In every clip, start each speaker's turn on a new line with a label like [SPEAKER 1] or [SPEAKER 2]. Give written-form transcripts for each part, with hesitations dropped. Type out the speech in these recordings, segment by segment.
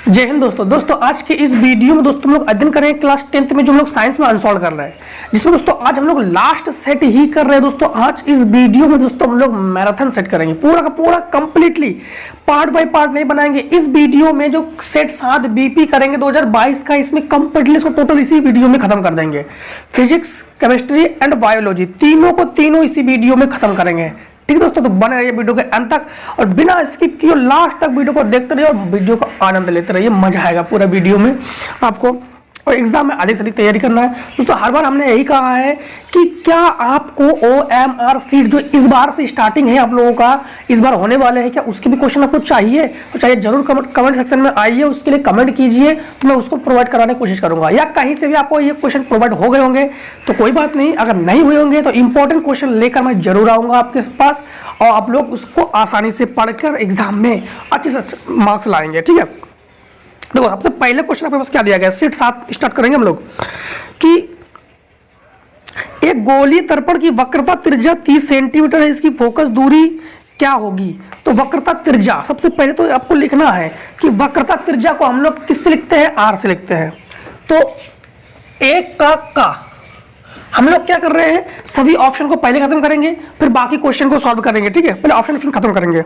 [SPEAKER 1] जय हिंद दोस्तों आज के इस वीडियो में दोस्तों हम लोग अध्ययन करेंगे क्लास 10th में जो हम लोग साइंस में अनसॉल्व कर रहे हैं, जिसमें दोस्तों आज हम लोग लास्ट सेट ही कर रहे हैं। दोस्तों आज इस वीडियो में दोस्तों हम लोग मैराथन सेट करेंगे, पूरा का पूरा कंप्लीटली पार्ट बाय पार्ट नहीं बनाएंगे। इस वीडियो में जो सेट 7 बीपी करेंगे 2022 का, इसमें कंप्लीटली इसको टोटल इसी वीडियो में खत्म कर देंगे। फिजिक्स, केमिस्ट्री एंड बायोलॉजी तीनों इसी वीडियो में खत्म करेंगे। ठीक है दोस्तों, तो बने रहिए वीडियो के अंत तक और बिना स्किप किए लास्ट तक वीडियो को देखते रहिए और वीडियो का आनंद लेते रहिए। मजा आएगा पूरा वीडियो में आपको, और एग्जाम में अधिक से अधिक तैयारी करना है दोस्तों। हर बार हमने यही कहा है कि क्या आपको OMR सीट जो इस बार से स्टार्टिंग है आप लोगों का, इस बार होने वाले हैं, क्या उसके भी क्वेश्चन आपको चाहिए तो चाहिए जरूर कमेंट सेक्शन में आइए, उसके लिए कमेंट कीजिए तो मैं उसको प्रोवाइड कराने की कोशिश करूंगा। या कहीं से भी आपको ये क्वेश्चन प्रोवाइड हो गए होंगे तो कोई बात नहीं, अगर नहीं हुए होंगे तो इंपॉर्टेंट क्वेश्चन लेकर मैं जरूर आऊंगा आपके पास और आप लोग उसको आसानी से पढ़कर एग्जाम में अच्छे से मार्क्स लाएंगे। ठीक है, देखो सबसे पहले क्वेश्चन आपके पास क्या दिया गया, सेट 7 स्टार्ट करेंगे हम लोग कि एक गोलीय दर्पण की वक्रता त्रिज्या 30 सेंटीमीटर है, इसकी फोकस दूरी क्या होगी। तो वक्रता त्रिज्या सबसे पहले तो आपको लिखना है कि वक्रता त्रिज्या को हम लोग किससे लिखते हैं, R से लिखते हैं। तो एक का हम लोग क्या कर रहे हैं, सभी ऑप्शन को पहले खत्म करेंगे फिर बाकी क्वेश्चन को सॉल्व करेंगे। ठीक है, पहले ऑप्शन खत्म करेंगे।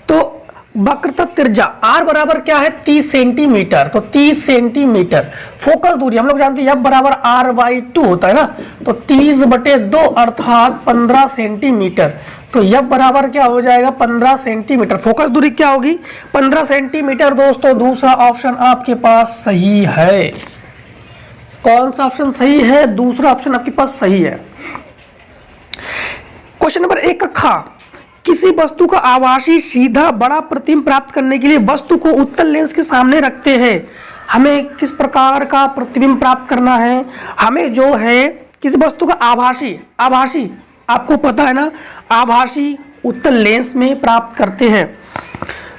[SPEAKER 1] तो वक्रता त्रिज्या R बराबर क्या है, 30 सेंटीमीटर। तो 30 सेंटीमीटर फोकस दूरी हम लोग जानते हैं F बराबर R/2 होता है ना, तो 30/2 अर्थात 15 सेंटीमीटर। तो F बराबर क्या हो जाएगा, 15 सेंटीमीटर। फोकस दूरी क्या होगी, 15 सेंटीमीटर। दोस्तों दूसरा ऑप्शन आपके पास सही है। कौन सा ऑप्शन सही है, दूसरा ऑप्शन आपके पास सही है। क्वेश्चन नंबर 1 का किसी वस्तु का आभासी सीधा बड़ा प्रतिबिंब प्राप्त करने के लिए वस्तु को उत्तल लेंस के सामने रखते हैं। हमें किस प्रकार का प्रतिबिंब प्राप्त करना है, हमें जो है किसी वस्तु का आभासी आपको पता है ना, आभासी उत्तल लेंस में प्राप्त करते हैं।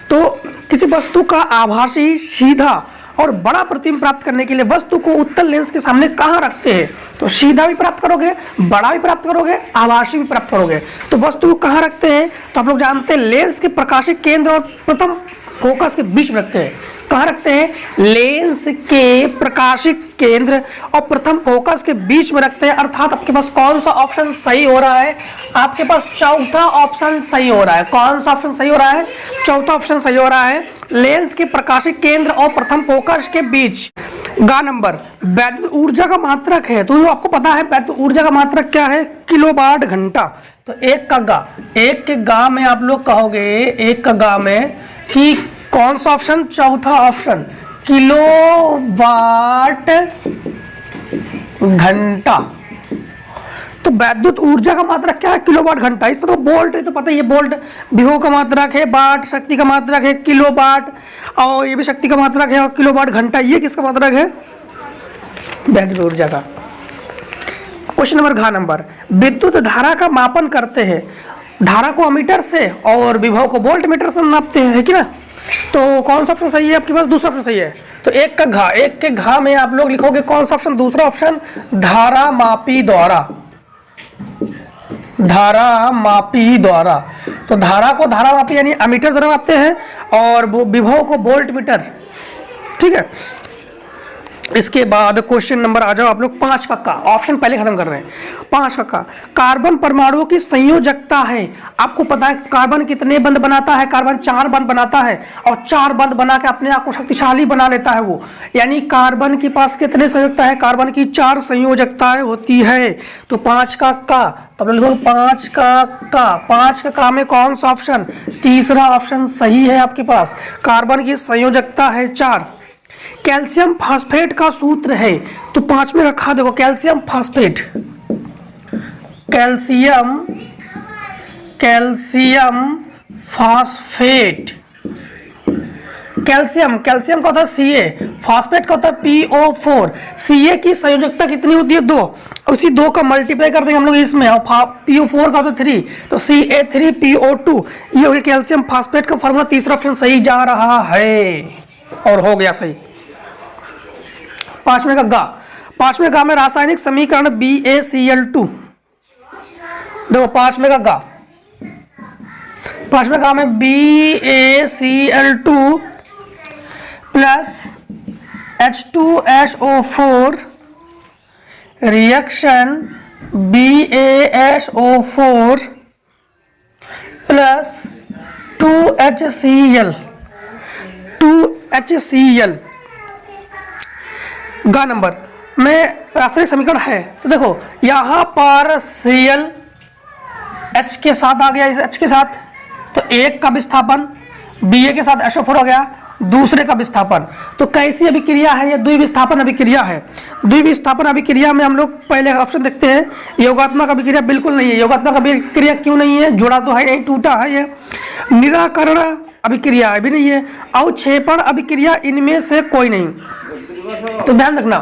[SPEAKER 1] तो किसी वस्तु का आभासी सीधा और बड़ा प्रतिबिंब प्राप्त करने के लिए वस्तु को उत्तल लेंस के सामने कहाँ रखते हैं, तो सीधा भी प्राप्त करोगे, बड़ा भी प्राप्त करोगे, आभासी भी प्राप्त करोगे। तो वस्तु को कहाँ रखते हैं, तो आप लोग जानते हैं लेंस के प्रकाशिक केंद्र और प्रथम फोकस के बीच में रखते हैं। कहाँ रखते हैं, लेंस के प्रकाशिक केंद्र और प्रथम फोकस के बीच में रखते हैं। अर्थात आपके पास कौन सा ऑप्शन सही हो रहा है, आपके पास चौथा ऑप्शन सही हो रहा है। कौन सा ऑप्शन सही हो रहा है, चौथा ऑप्शन सही हो रहा है, लेंस के प्रकाशिक केंद्र और प्रथम फोकस के बीच। गा नंबर वैद्युत ऊर्जा का मात्रक है, तो आपको पता है वैद्युत ऊर्जा का मात्रक क्या है, किलोवाट घंटा। तो एक के गा में आप लोग कहोगे, एक का गा में कि कौन सा ऑप्शन, चौथा ऑप्शन किलोवाट घंटा। तो वैद्युत ऊर्जा का मात्रक क्या है, किलोवाट घंटा। इसमें तो वोल्ट है तो पता ही है, वोल्ट विभव का मात्रक है, वाट शक्ति का मात्रक है, किलोवाट और ये भी शक्ति का मात्रक है, और किलोवाट घंटा ये किसका मात्रक है, वैद्युत ऊर्जा का। क्वेश्चन नंबर घ नंबर विद्युत धारा का मापन करते हैं, धारा को अमीटर से और विभव को वोल्ट मीटर से नापते हैं, है कि ना। तो कौन सा ऑप्शन सही है आपके पास, दूसरा ऑप्शन सही है। तो एक के घ में आप लोग लिखोगे कौन सा ऑप्शन, दूसरा ऑप्शन धारा मापी द्वारा। तो धारा को धारा मापी यानी अमीटर द्वारा मापते हैं और विभव को वोल्ट मीटर। ठीक है, इसके बाद क्वेश्चन नंबर आ जाओ आप लोग 5 का ऑप्शन पहले खत्म कर रहे हैं। 5 का कार्बन परमाणुओं की संयोजकता है। आपको पता है कार्बन कितने बंध बनाता है, कार्बन 4 बंध बनाता है और 4 बंध बना के अपने आप को शक्तिशाली बना लेता है वो, यानी कार्बन के पास कितने संयोजकता है, कार्बन की 4 संयोजकताएं होती है। तो 5 का तब लिखो 5 का में कौन सा ऑप्शन, तीसरा ऑप्शन सही है आपके पास। कार्बन की संयोजकता है 4। कैल्शियम फास्फेट का सूत्र है, तो 5वें का खा देखो, कैल्शियम फास्फेट कैल्शियम का होता है Ca, फास्फेट का होता है PO4। Ca की संयोजकता कितनी होती है, 2, उसी 2 का मल्टीप्लाई कर देंगे हम लोग इसमें, और PO4 का होता है 3, तो Ca3PO2 ये हो गया कैल्शियम फास्फेट का फॉर्मूला। तीसरा ऑप्शन सही जा रहा है और हो गया सही। 5वें का में रासायनिक समीकरण BaCl2। देखो 5वें का में BaCl2 plus H2SO4 reaction BaSO4 plus 2HCl गा नंबर में रासायनिक समीकरण है। तो देखो यहाँ पर Cl H के साथ आ गया, इस H के साथ, तो एक का विस्थापन, Ba के साथ SO4 हो गया, दूसरे का विस्थापन। तो कैसी अभिक्रिया है ये? द्विविस्थापन अभिक्रिया है। द्विविस्थापन अभिक्रिया में हम लोग पहले ऑप्शन देखते हैं, योगात्मक अभिक्रिया बिल्कुल नहीं है। योगात्मक अभिक्रिया क्यों नहीं है? जुड़ा तो है नहीं, टूटा है ये। निराकरण अभिक्रिया भी नहीं है। अवक्षेपण अभिक्रिया, इनमें से कोई नहीं। तो ध्यान रखना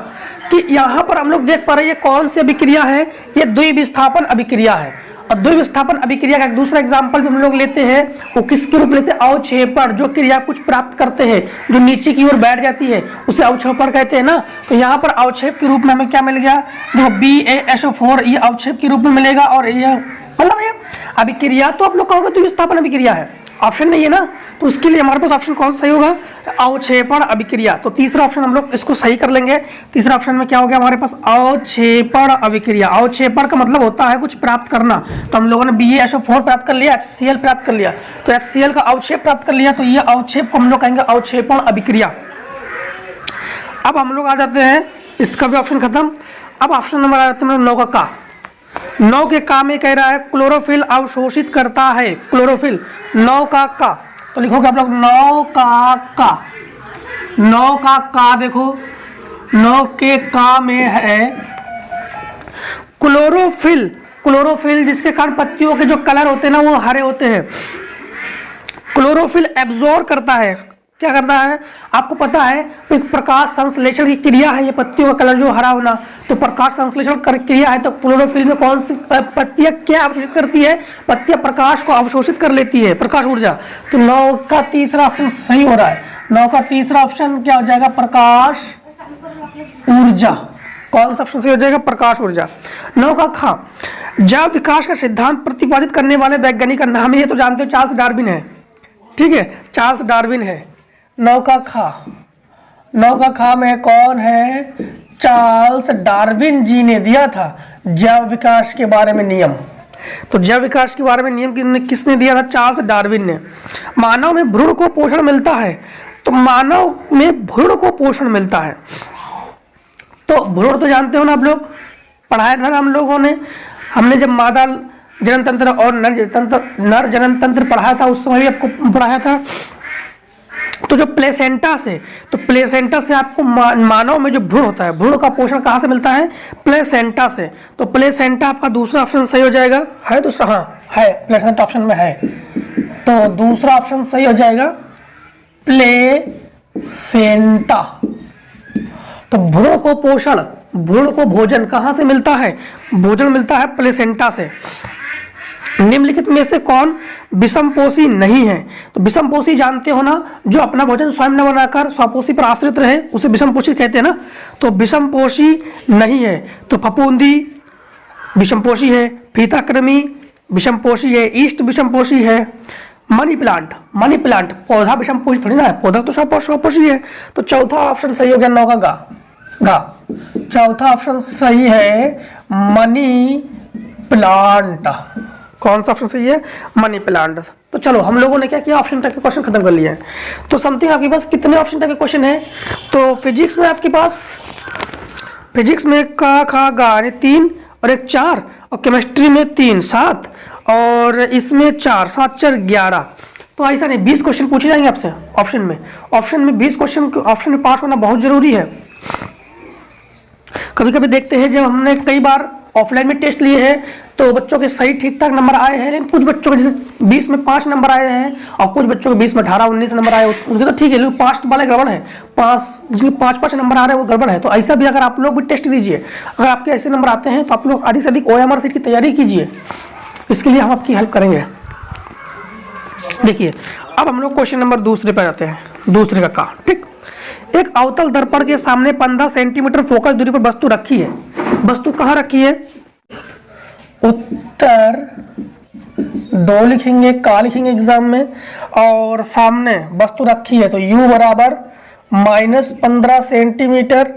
[SPEAKER 1] कि यहाँ पर हम लोग देख पा रहे हैं ये कौन सी अभिक्रिया है? ये द्विविस्थापन अभिक्रिया है। और द्विविस्थापन अभिक्रिया का एक दूसरा एग्जाम्पल भी हम लोग लेते हैं, वो किसके रूप लेते हैं? अवक्षेपण। जो क्रिया कुछ प्राप्त करते हैं, जो नीचे की ओर बैठ जाती है, उसे अवक्षेपण कहते हैं ना। तो यहाँ पर अवक्षेप के रूप में हमें क्या मिल गया? देखो BaSO4 ये अवक्षेप के रूप में मिलेगा। और ये मतलब ये अभिक्रिया तो आप लोग कहोगे द्विविस्थापन अभिक्रिया है, ऑप्शन नहीं है ना, तो उसके लिए हमारे पास ऑप्शन कौन सा सही होगा? अवक्षेपण अभिक्रिया। तो तीसरा ऑप्शन हम लोग इसको सही कर लेंगे। तीसरा ऑप्शन में क्या हो गया हमारे पास? अवक्षेपण अभिक्रिया। अवक्षेपण का मतलब होता है कुछ प्राप्त करना। तो हम लोगों ने BaSO4 प्राप्त कर लिया, HCl प्राप्त कर लिया, तो HCl का अवक्षेप प्राप्त कर लिया, तो ये अवक्षेप को हम लोग कहेंगे अवक्षेपण अभिक्रिया। अब हम लोग आ जाते हैं, इसका भी ऑप्शन खत्म। अब ऑप्शन नंबर आ जाते हैं 9 का 9 के का में कह रहा है क्लोरोफिल अवशोषित करता है। क्लोरोफिल 9 का का, तो लिखोगे आप लोग 9 का का देखो 9 के का में है क्लोरोफिल। क्लोरोफिल जिसके कारण पत्तियों के जो कलर होते हैं ना वो हरे होते हैं। क्लोरोफिल एब्जॉर्ब करता है, क्या करता है? आपको पता है प्रकाश संश्लेषण की क्रिया है ये पत्तियों का कलर जो हरा होना, तो प्रकाश संश्लेषण क्रिया है। तो क्लोरोफिल में कौन सी पत्तियां क्या अवशोषित करती है? पत्तियां प्रकाश को अवशोषित कर लेती है, प्रकाश ऊर्जा। तो 9 का तीसरा ऑप्शन सही हो रहा है। 9 का तीसरा ऑप्शन क्या हो जाएगा? प्रकाश ऊर्जा। कौन सा ऑप्शन सही हो जाएगा? प्रकाश ऊर्जा। 9 का खा, जैव विकास का सिद्धांत प्रतिपादित करने वाले वैज्ञानिक का नाम ये तो जानते हो, चार्ल्स डार्विन है। ठीक है, चार्ल्स डार्विन है। 9 का खा में कौन है? चार्ल्स डार्विन जी ने दिया था जैव विकास के बारे में नियम। तो जैव विकास के बारे में नियम किसने दिया था? चार्ल्स डार्विन ने। मानव में भ्रूण को पोषण मिलता है, तो मानव में भ्रूण को पोषण मिलता है। तो भ्रूण तो जानते हो ना आप लोग, पढ़ाया था हम लोगों ने। हमने जब मादा जनन तंत्र और नर जनन तंत्र पढ़ाया था उस समय भी आपको पढ़ाया था। तो जो प्लेसेंटा से, तो प्लेसेंटा से आपको मानव में जो भ्रूण होता है, भ्रूण का पोषण कहाँ से मिलता है? प्लेसेंटा से। तो प्लेसेंटा आपका दूसरा ऑप्शन सही हो जाएगा। है दूसरा? हाँ है, प्लेसेंटा ऑप्शन में है, तो दूसरा ऑप्शन सही हो जाएगा प्लेसेंटा। तो भ्रूण को पोषण, भ्रूण को भोजन कहाँ से मिलता है? भोजन मिलता है प्लेसेंटा से। निम्नलिखित में से कौन विषमपोषी नहीं है? तो विषमपोषी जानते हो ना, जो अपना भोजन स्वयं न बनाकर स्वपोषी पर आश्रित रहे उसे विषमपोषी कहते हैं ना। तो विषमपोषी नहीं है, तो फफूंदी विषमपोषी है, फीताकृमि विषमपोषी है, ईस्ट विषमपोषी है, मनी प्लांट पौधा विषमपोषी थोड़ी ना है, पौधा तो स्वपोषी है। तो चौथा ऑप्शन सही हो गया 9 का गा। चौथा ऑप्शन सही है मनी प्लांट। कौन सा ऑप्शन सही है? Money plant. तो चलो हम लोगों ने क्या किया, ऑप्शन टाइप के क्वेश्चन खत्म कर लिए हैं। तो समथिंग आपके पास कितने ऑप्शन टाइप के क्वेश्चन है? तो फिजिक्स में आपके पास, फिजिक्स में का खा गा 3 और 1 4, और केमिस्ट्री में 3 7, और इसमें 4 7 4 11। तो ऐसा नहीं, 20 क्वेश्चन पूछे जाएंगे आपसे ऑप्शन में। ऑप्शन में 20 क्वेश्चन, ऑप्शन में पास होना बहुत जरूरी है। कभी कभी देखते हैं जब हमने कई बार ऑफलाइन में टेस्ट लिए हैं तो बच्चों के सही ठीक ठाक नंबर आए हैं, लेकिन कुछ बच्चों के जैसे 20 में 5 नंबर आए हैं और कुछ बच्चों के 20 में 18 19 नंबर आए, उनके तो ठीक है, लेकिन 5 वाले गड़बड़ है। 5 जिसमें 5 नंबर आ रहे हैं वो गड़बड़ है। तो ऐसा भी अगर आप लोग भी टेस्ट दीजिए, अगर आपके ऐसे नंबर आते हैं तो आप लोग अधिक से अधिक OMR सीट की तैयारी कीजिए, इसके लिए हम आपकी हेल्प करेंगे। देखिए अब हम लोग क्वेश्चन नंबर दूसरे पे जाते हैं। दूसरे का ठीक, एक अवतल दर्पण के सामने 15 सेंटीमीटर फोकस दूरी पर वस्तु रखी है। वस्तु कहाँ रखी है? उत्तर 2 लिखेंगे, का लिखेंगे एग्जाम में, और सामने वस्तु रखी है तो U बराबर -15 सेंटीमीटर।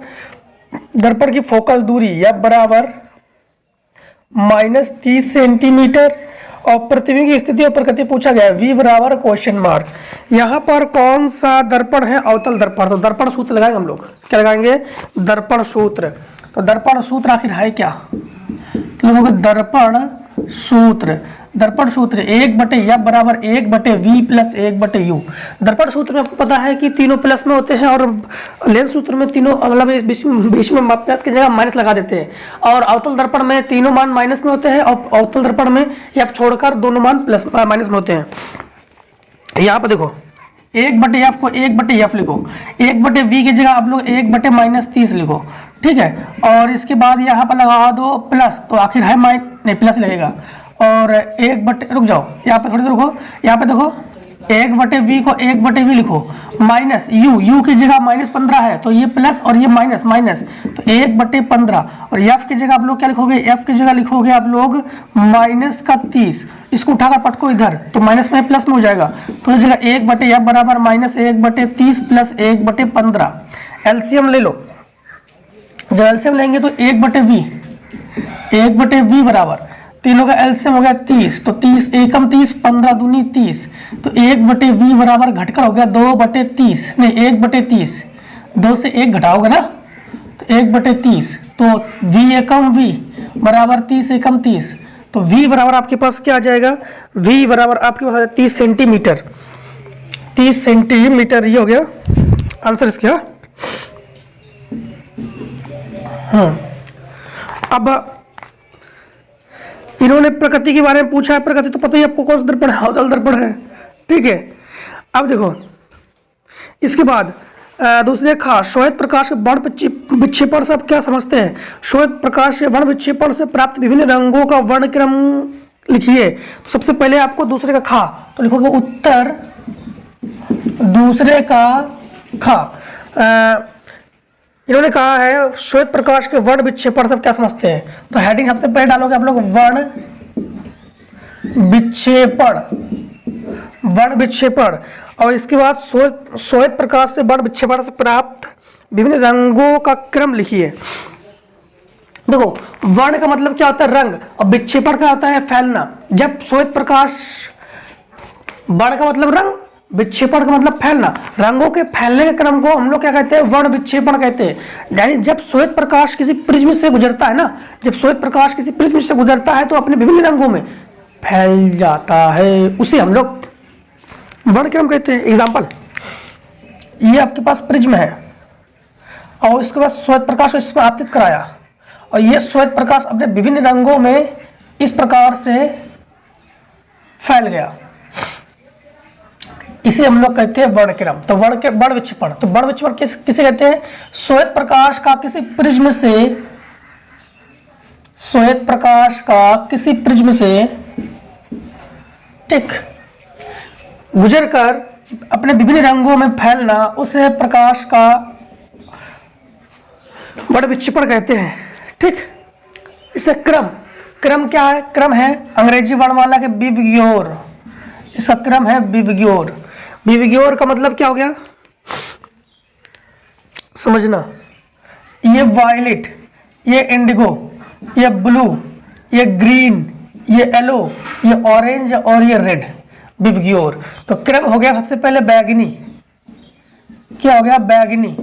[SPEAKER 1] दर्पण की फोकस दूरी F बराबर -30 सेंटीमीटर। और प्रतिबिंब की स्थिति और प्रकृति पूछा गया है, V बराबर क्वेश्चन मार्क। यहाँ पर कौन सा दर्पण है? अवतल दर्पण। तो दर्पण सूत्र लगाएंगे हम लोग। क्या लगाएंगे? दर्पण सूत्र। तो दर्पण सूत्र आखिर है क्या? तो दर्पण सूत्र, दर्पण सूत्र 1/F बराबर 1/V प्लस 1/U। दर्पण सूत्र में आपको पता है कि तीनों प्लस में होते हैं, और लेंस सूत्र में तीनों मतलब बीच में प्लस की जगह माइनस लगा देते हैं। और अवतल दर्पण में तीनों मान माइनस में होते हैं, और अवतल दर्पण में F छोड़कर दोनों मान प्लस माइनस में होते हैं। यहाँ पर देखो 1/F को 1/F लिखो, 1/V की जगह आप लोग 1/-30 लिखो, ठीक है। और इसके बाद यहाँ पर लगा दो प्लस, तो आखिर है नहीं प्लस लगेगा। और 1/, रुक जाओ यहाँ पे थोड़ी देर रुको, यहाँ पे देखो 1/V को 1/V लिखो, माइनस U की जगह -15 है तो ये प्लस और ये माइनस, तो 1/15। और F की जगह आप लोग क्या लिखोगे? F की जगह लिखोगे आप लोग -30। इसको उठाकर पटको इधर, तो माइनस में प्लस में हो जाएगा। तो इस जगह 1/F बराबर -1/30 प्लस 1/15। एलसीएम ले लो। जब एलसीएम लेंगे तो 1/V बराबर, तीनों का एलसीएम हो गया 30, तो 30 एकम 30, 15 दूनी 30, तो 1/V बराबर घटकर हो गया 2/30, नहीं 1/30, 2 से 1 घटाओगे ना तो 1/30, तो V एकम V बराबर 30 एकम 30, तो V बराबर आपके पास क्या आ जाएगा? V बराबर आपके पास 30 सेंटीमीटर। 30 सेंटीमीटर ये हो गया आंसर इसका। अब इन्होंने प्रकृति के बारे में पूछा है। प्रकृति तो पता ही आपको कौन सा दर्पण है? अवतल दर्पण है, ठीक है। अब देखो इसके बाद दूसरे खा श्वेत प्रकाश के वर्ण विक्षेपण से आप क्या समझते हैं? श्वेत प्रकाश के वर्ण विक्षेपण से प्राप्त विभिन्न रंगों का वर्ण क्रम लिखिए। तो सबसे पहले आपको दूसरे का खा, तो लिखोगे उत्तर दूसरे का खा। इन्होंने कहा है श्वेत प्रकाश के वर्ण विक्षेपण से क्या समझते हैं? तो हेडिंग सबसे पहले डालोगे आप लोग वर्ण विक्षेपण, वर्ण विक्षेपण। और इसके बाद श्वेत प्रकाश से वर्ण विक्षेपण से प्राप्त विभिन्न रंगों का क्रम लिखिए। देखो वर्ण का मतलब क्या होता है? रंग, और विक्षेपण का होता है फैलना। जब श्वेत प्रकाश, वर्ण का मतलब रंग, विक्षेपण का मतलब फैलना, रंगों के फैलने के क्रम को हम लोग क्या कहते हैं? वर्ण विक्षेपण कहते हैं। यानी जब श्वेत प्रकाश किसी प्रिज्म से गुजरता है ना, जब श्वेत प्रकाश किसी प्रिज्म से गुजरता है तो अपने विभिन्न रंगों में फैल जाता है, उसे हम लोग वर्ण क्रम कहते हैं। एग्जाम्पल, ये आपके पास प्रिज्म है और इसके बाद श्वेत प्रकाश को इसको आपतित कराया, और ये श्वेत प्रकाश अपने विभिन्न रंगों में इस प्रकार से फैल गया, इसे हम लोग कहते हैं वर्णक्रम। तो वर्ण विक्षेपण, तो वर्ण विक्षेपण किसे कहते हैं? श्वेत प्रकाश का किसी प्रिज्म से, श्वेत प्रकाश का किसी प्रिज्म से ठीक गुजरकर अपने विभिन्न रंगों में फैलना, उसे प्रकाश का वर्ण विक्षेपण कहते हैं, ठीक। इसे क्रम क्या है? क्रम है अंग्रेजी वर्णमाला के विविग्योर, इसका क्रम है विविग्योर। विविग्योर का मतलब क्या हो गया समझना? ये वायलेट, ये इंडिगो, ये ब्लू, ये ग्रीन, ये येलो, ये ऑरेंज और ये रेड, विविग्योर। तो क्रम हो गया सबसे पहले बैगनी, क्या हो गया? बैगनी।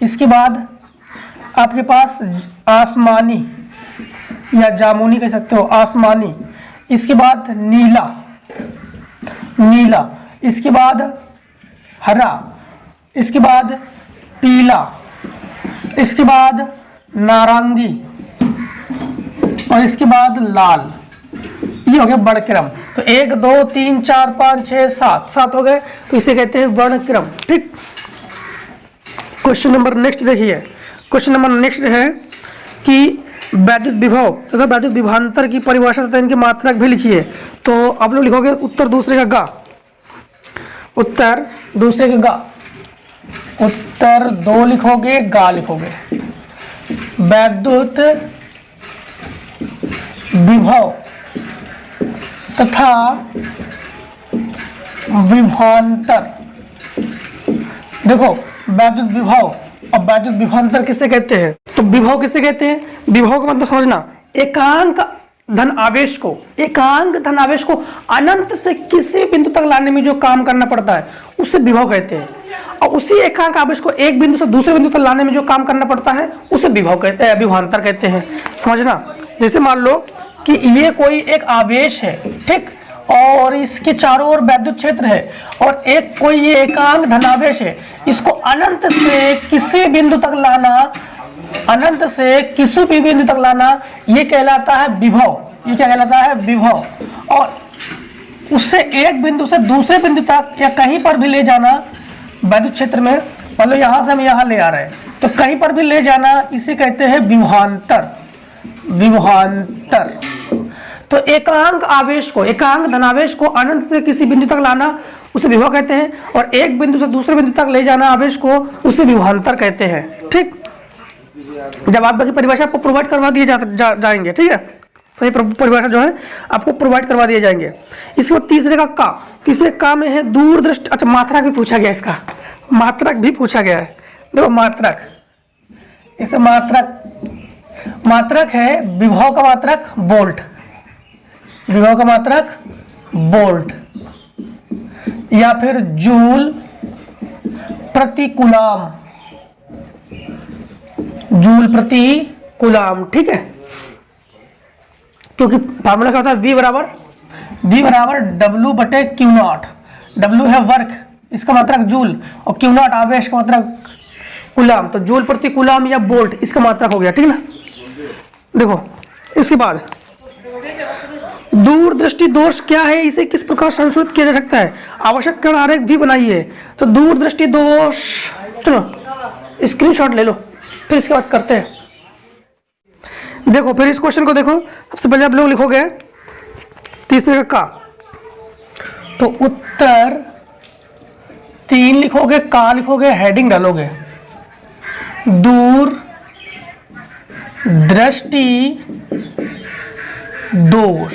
[SPEAKER 1] इसके बाद आपके पास आसमानी या जामुनी कह सकते हो, आसमानी। इसके बाद नीला, इसके बाद हरा, इसके बाद पीला, इसके बाद नारंगी और इसके बाद लाल। ये हो गया वर्णक्रम। तो 1 2 3 4 5 6 7 हो गए, तो इसे कहते हैं वर्णक्रम, ठीक। क्वेश्चन नंबर नेक्स्ट देखिए। क्वेश्चन नंबर नेक्स्ट है कि वैद्युत विभव तथा वैद्युत विभवांतर की परिभाषा तथा इनके मात्रक भी लिखिए। तो आप लोग लिखोगे उत्तर दूसरे का गा, उत्तर दूसरे का गा, उत्तर 2 लिखोगे, गा लिखोगे। वैद्युत विभव तथा विभवांतर, देखो वैद्युत विभव और वैद्युत विभवांतर किसे कहते हैं? तो विभव किसे कहते हैं? विभव का मतलब समझना, एकांक धन आवेश को अनंत से किसी बिंदु तक लाने में जो काम करना पड़ता है उसे विभव कहते हैं, और उसी एकांक आवेश को एक बिंदु से दूसरे बिंदु तक लाने में जो काम करना पड़ता है उसे विभवांतर कहते हैं। समझना, जैसे मान लो कि ये कोई एक आवेश है, ठीक, और इसके चारों ओर वैद्युत क्षेत्र है, और एक कोई ये एकांक धनावेश है, इसको अनंत से किसी बिंदु तक लाना, अनंत से किसी भी बिंदु तक लाना, ये कहलाता है विभव। ये क्या कहलाता है? विभव। और उससे एक बिंदु से दूसरे बिंदु तक या कहीं पर भी ले जाना वैद्युत क्षेत्र में, मतलब यहाँ से हम यहाँ ले आ रहे हैं तो कहीं पर भी ले जाना, इसे कहते हैं विभवांतर। विभवांतर। तो एकांक आवेश को, एकांक धनावेश को अनंत से किसी बिंदु तक लाना उसे विभव कहते हैं, और एक बिंदु से दूसरे बिंदु तक ले जाना आवेश को उसे विभवांतर कहते हैं। ठीक, जब आप बाकी परिभाषा आपको प्रोवाइड करवा दिए जाएंगे, ठीक है, सही परिभाषा जो है आपको प्रोवाइड करवा दिए जाएंगे। इसके बाद तीसरे का में है दूरदृष्टि। अच्छा, मात्रक भी पूछा गया, इसका मात्रक भी पूछा गया है। देखो मात्रक, इसे मात्रक है विभव का मात्रक वोल्ट, विभव का मात्रक वोल्ट, या फिर जूल प्रति कूलाम, जूल प्रति कूलाम। ठीक है, क्योंकि फार्मूला क्या होता है? V बराबर W बटे क्यू नॉट। W है वर्क, इसका मात्रक जूल, और क्यू नॉट आवेश का मात्रक कूलाम, तो जूल प्रति कूलाम या वोल्ट इसका मात्रक हो गया। ठीक ना। देखो इसके बाद दूरदृष्टि दोष क्या है, इसे किस प्रकार संशोधित किया जा सकता है? आवश्यक कण आरेख भी बनाइए। तो दूरदृष्टि दोष, चलो स्क्रीनशॉट ले लो, फिर इसके बाद करते हैं। देखो फिर इस क्वेश्चन को देखो, सबसे पहले आप लोग लिखोगे तीसरे का, तो उत्तर 3 लिखोगे, का लिखोगे, हेडिंग डालोगे, दूर दृष्टि दोष।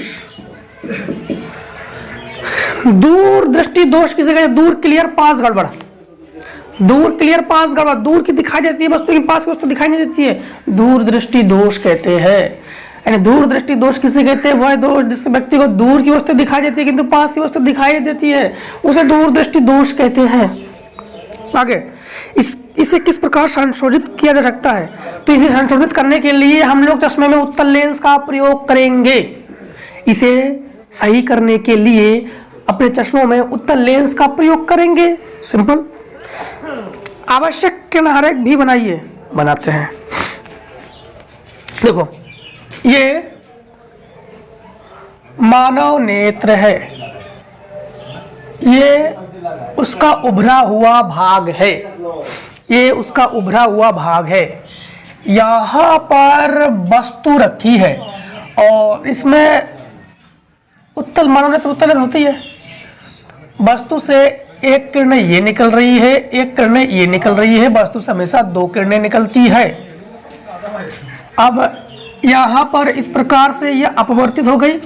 [SPEAKER 1] दूर दृष्टि दोष किसे कहते हैं? दूर क्लियर पास गड़बड़, दूर क्लियर पास गड़बड़, दूर की दिखाई देती है वस्तु की पास की वस्तु दिखाई नहीं देती है, दूर दृष्टि दोष कहते हैं। यानी दूर दृष्टि दोष किसे कहते हैं? वह दोष जिस व्यक्ति को दूर की वस्तु दिखाई देती है किंतु पास की वस्तु दिखाई नहीं देती है, उसे दूर दृष्टि दोष कहते हैं। आगे इसे किस प्रकार संशोधित किया जा सकता है? तो इसे संशोधित करने के लिए हम लोग चश्मे में उत्तल लेंस का प्रयोग करेंगे। इसे सही करने के लिए अपने चश्मों में उत्तल लेंस का प्रयोग करेंगे। सिंपल। आवश्यक कण आरेख भी बनाइए, बनाते हैं। देखो ये मानव नेत्र है, ये उसका उभरा हुआ भाग है, ये उसका उभरा हुआ भाग है। यहाँ पर वस्तु रखी है और इसमें उत्तल मानव नेत्र उत्तल होती है। वस्तु से एक किरण ये निकल रही है, एक किरण ये निकल रही है, वस्तु से हमेशा 2 किरणें निकलती है। अब यहाँ पर इस प्रकार से यह अपवर्तित हो गई,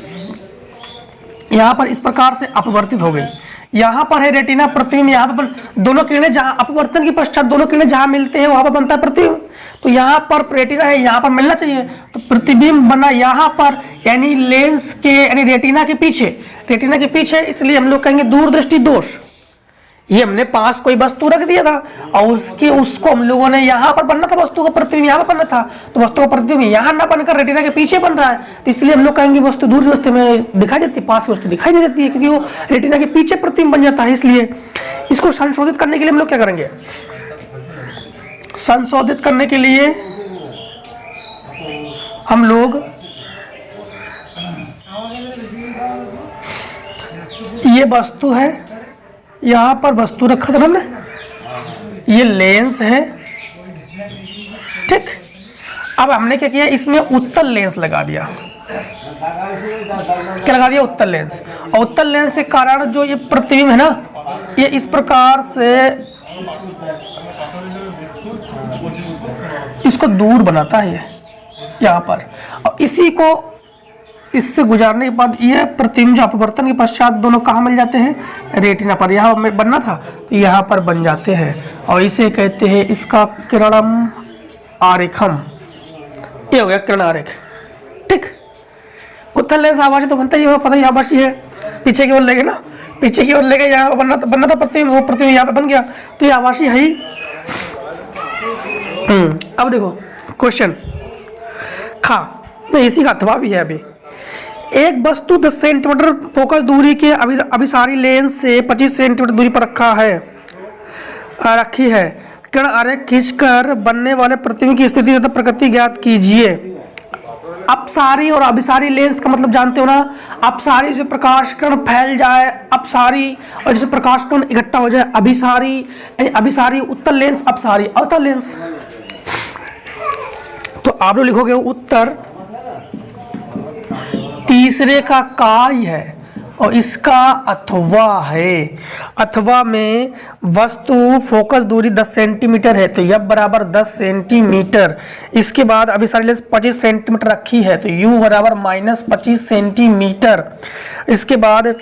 [SPEAKER 1] यहाँ पर इस प्रकार से अपवर्तित हो गई। यहाँ पर है रेटिना प्रतिबिंब, यहाँ पर दोनों किरणें जहाँ अपवर्तन के पश्चात दोनों किरणें जहाँ मिलते हैं वहाँ पर बनता है प्रतिबिंब। तो यहाँ पर रेटिना है, यहाँ पर मिलना चाहिए, तो प्रतिबिंब बना यहाँ पर, यानी लेंस के यानी रेटिना के पीछे, इसलिए हम लोग कहेंगे दूरदृष्टि दोष। ये हमने पास कोई वस्तु रख दिया था और उसको हम लोगों ने यहाँ पर बनना था, वस्तु का प्रतिबिंब यहाँ पर बनना था, तो वस्तु का प्रतिबिंब यहाँ ना बनकर रेटिना के पीछे बन रहा है, तो इसलिए हम लोग कहेंगे वस्तु दूर की वस्तु में दिखाई देती है, पास की वस्तु दिखाई नहीं देती है, क्योंकि वो रेटिना के पीछे प्रतिबिंब बन जाता है। इसलिए इसको संशोधित करने के लिए हम लोग क्या करेंगे? संशोधित करने के लिए हम लोग ये वस्तु है, यहाँ पर वस्तु रखा था हमने, ये लेंस है, ठीक। अब हमने क्या किया? इसमें उत्तल लेंस लगा दिया। क्या लगा दिया? उत्तल लेंस। और उत्तल लेंस के कारण जो ये प्रतिबिंब है ना, ये इस प्रकार से इसको दूर बनाता है, ये यहाँ पर, और इसी को इससे गुजारने के बाद ये प्रतिबिंब जो अपवर्तन के पश्चात दोनों कहाँ मिल जाते हैं, रेटिना पर। यहाँ बनना था तो यहाँ पर बन जाते हैं और इसे कहते हैं इसका किरणम आरेखम। ये हो गया किरण आरेख। ठीक, उत्तल लेंस आभासी तो बनता ही होगा, पता ही आभासी है, पीछे की ओर ले गए ना, पीछे की ओर ले गए, यहाँ बनना था प्रतिबिंब, वो प्रतिबिंब यहाँ पे बन गया तो ये आभासी है ही। अब देखो क्वेश्चन खा, तो इसी का अथवा भी है। अभी एक वस्तु 10 सेंटीमीटर फोकस दूरी के अभिसारी लेंस से 25 सेंटीमीटर दूरी पर रखी है। किरण आरेख खींचकर बनने वाले प्रतिबिंब की स्थिति तथा प्रकृति ज्ञात कीजिए। अपसारी और अभिसारी लेंस का मतलब जानते हो ना, अपसारी से प्रकाश कण फैल जाए, अपसारी और जैसे प्रकाश कण इकट्ठा हो जाए अभिसारी, अभिसारी उत्तल लेंस, अपसारी अवतल लेंस। तो आप लोग लिखोगे उत्तर तीसरे का ही है और इसका अथवा है। अथवा में वस्तु फोकस दूरी 10 सेंटीमीटर है तो यह बराबर 10 सेंटीमीटर। इसके बाद अभिसारी लेंस 25 सेंटीमीटर रखी है तो u बराबर -25 सेंटीमीटर। इसके बाद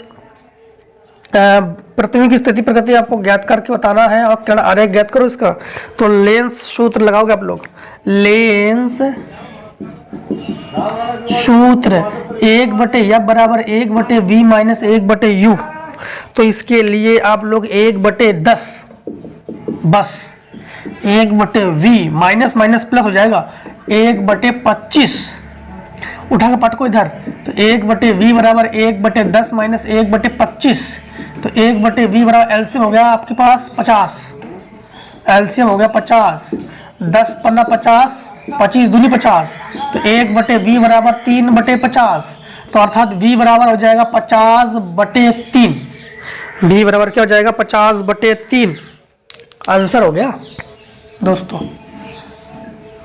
[SPEAKER 1] प्रतिबिंब की स्थिति प्रकृति आपको ज्ञात करके बताना है और किरण आरेख ज्ञात करो इसका। तो लेंस सूत्र लगाओगे आप लोग, लेंस सूत्र 1/f बराबर 1/v माइनस 1/u। तो इसके लिए आप लोग 1/10 बस 1/v माइनस माइनस प्लस हो जाएगा 1/25 उठा के पटको इधर। तो 1/v बराबर 1/10 माइनस 1/25। तो 1/v बराबर एलसीएम हो गया आपके पास 50, एलसीएम हो गया 50, 10 पन्ना 50, 25 दूनी 50। तो 1/v बराबर 3/50। तो अर्थात v बराबर हो जाएगा 50/3। v बराबर क्या हो जाएगा 50/3। आंसर हो गया दोस्तों,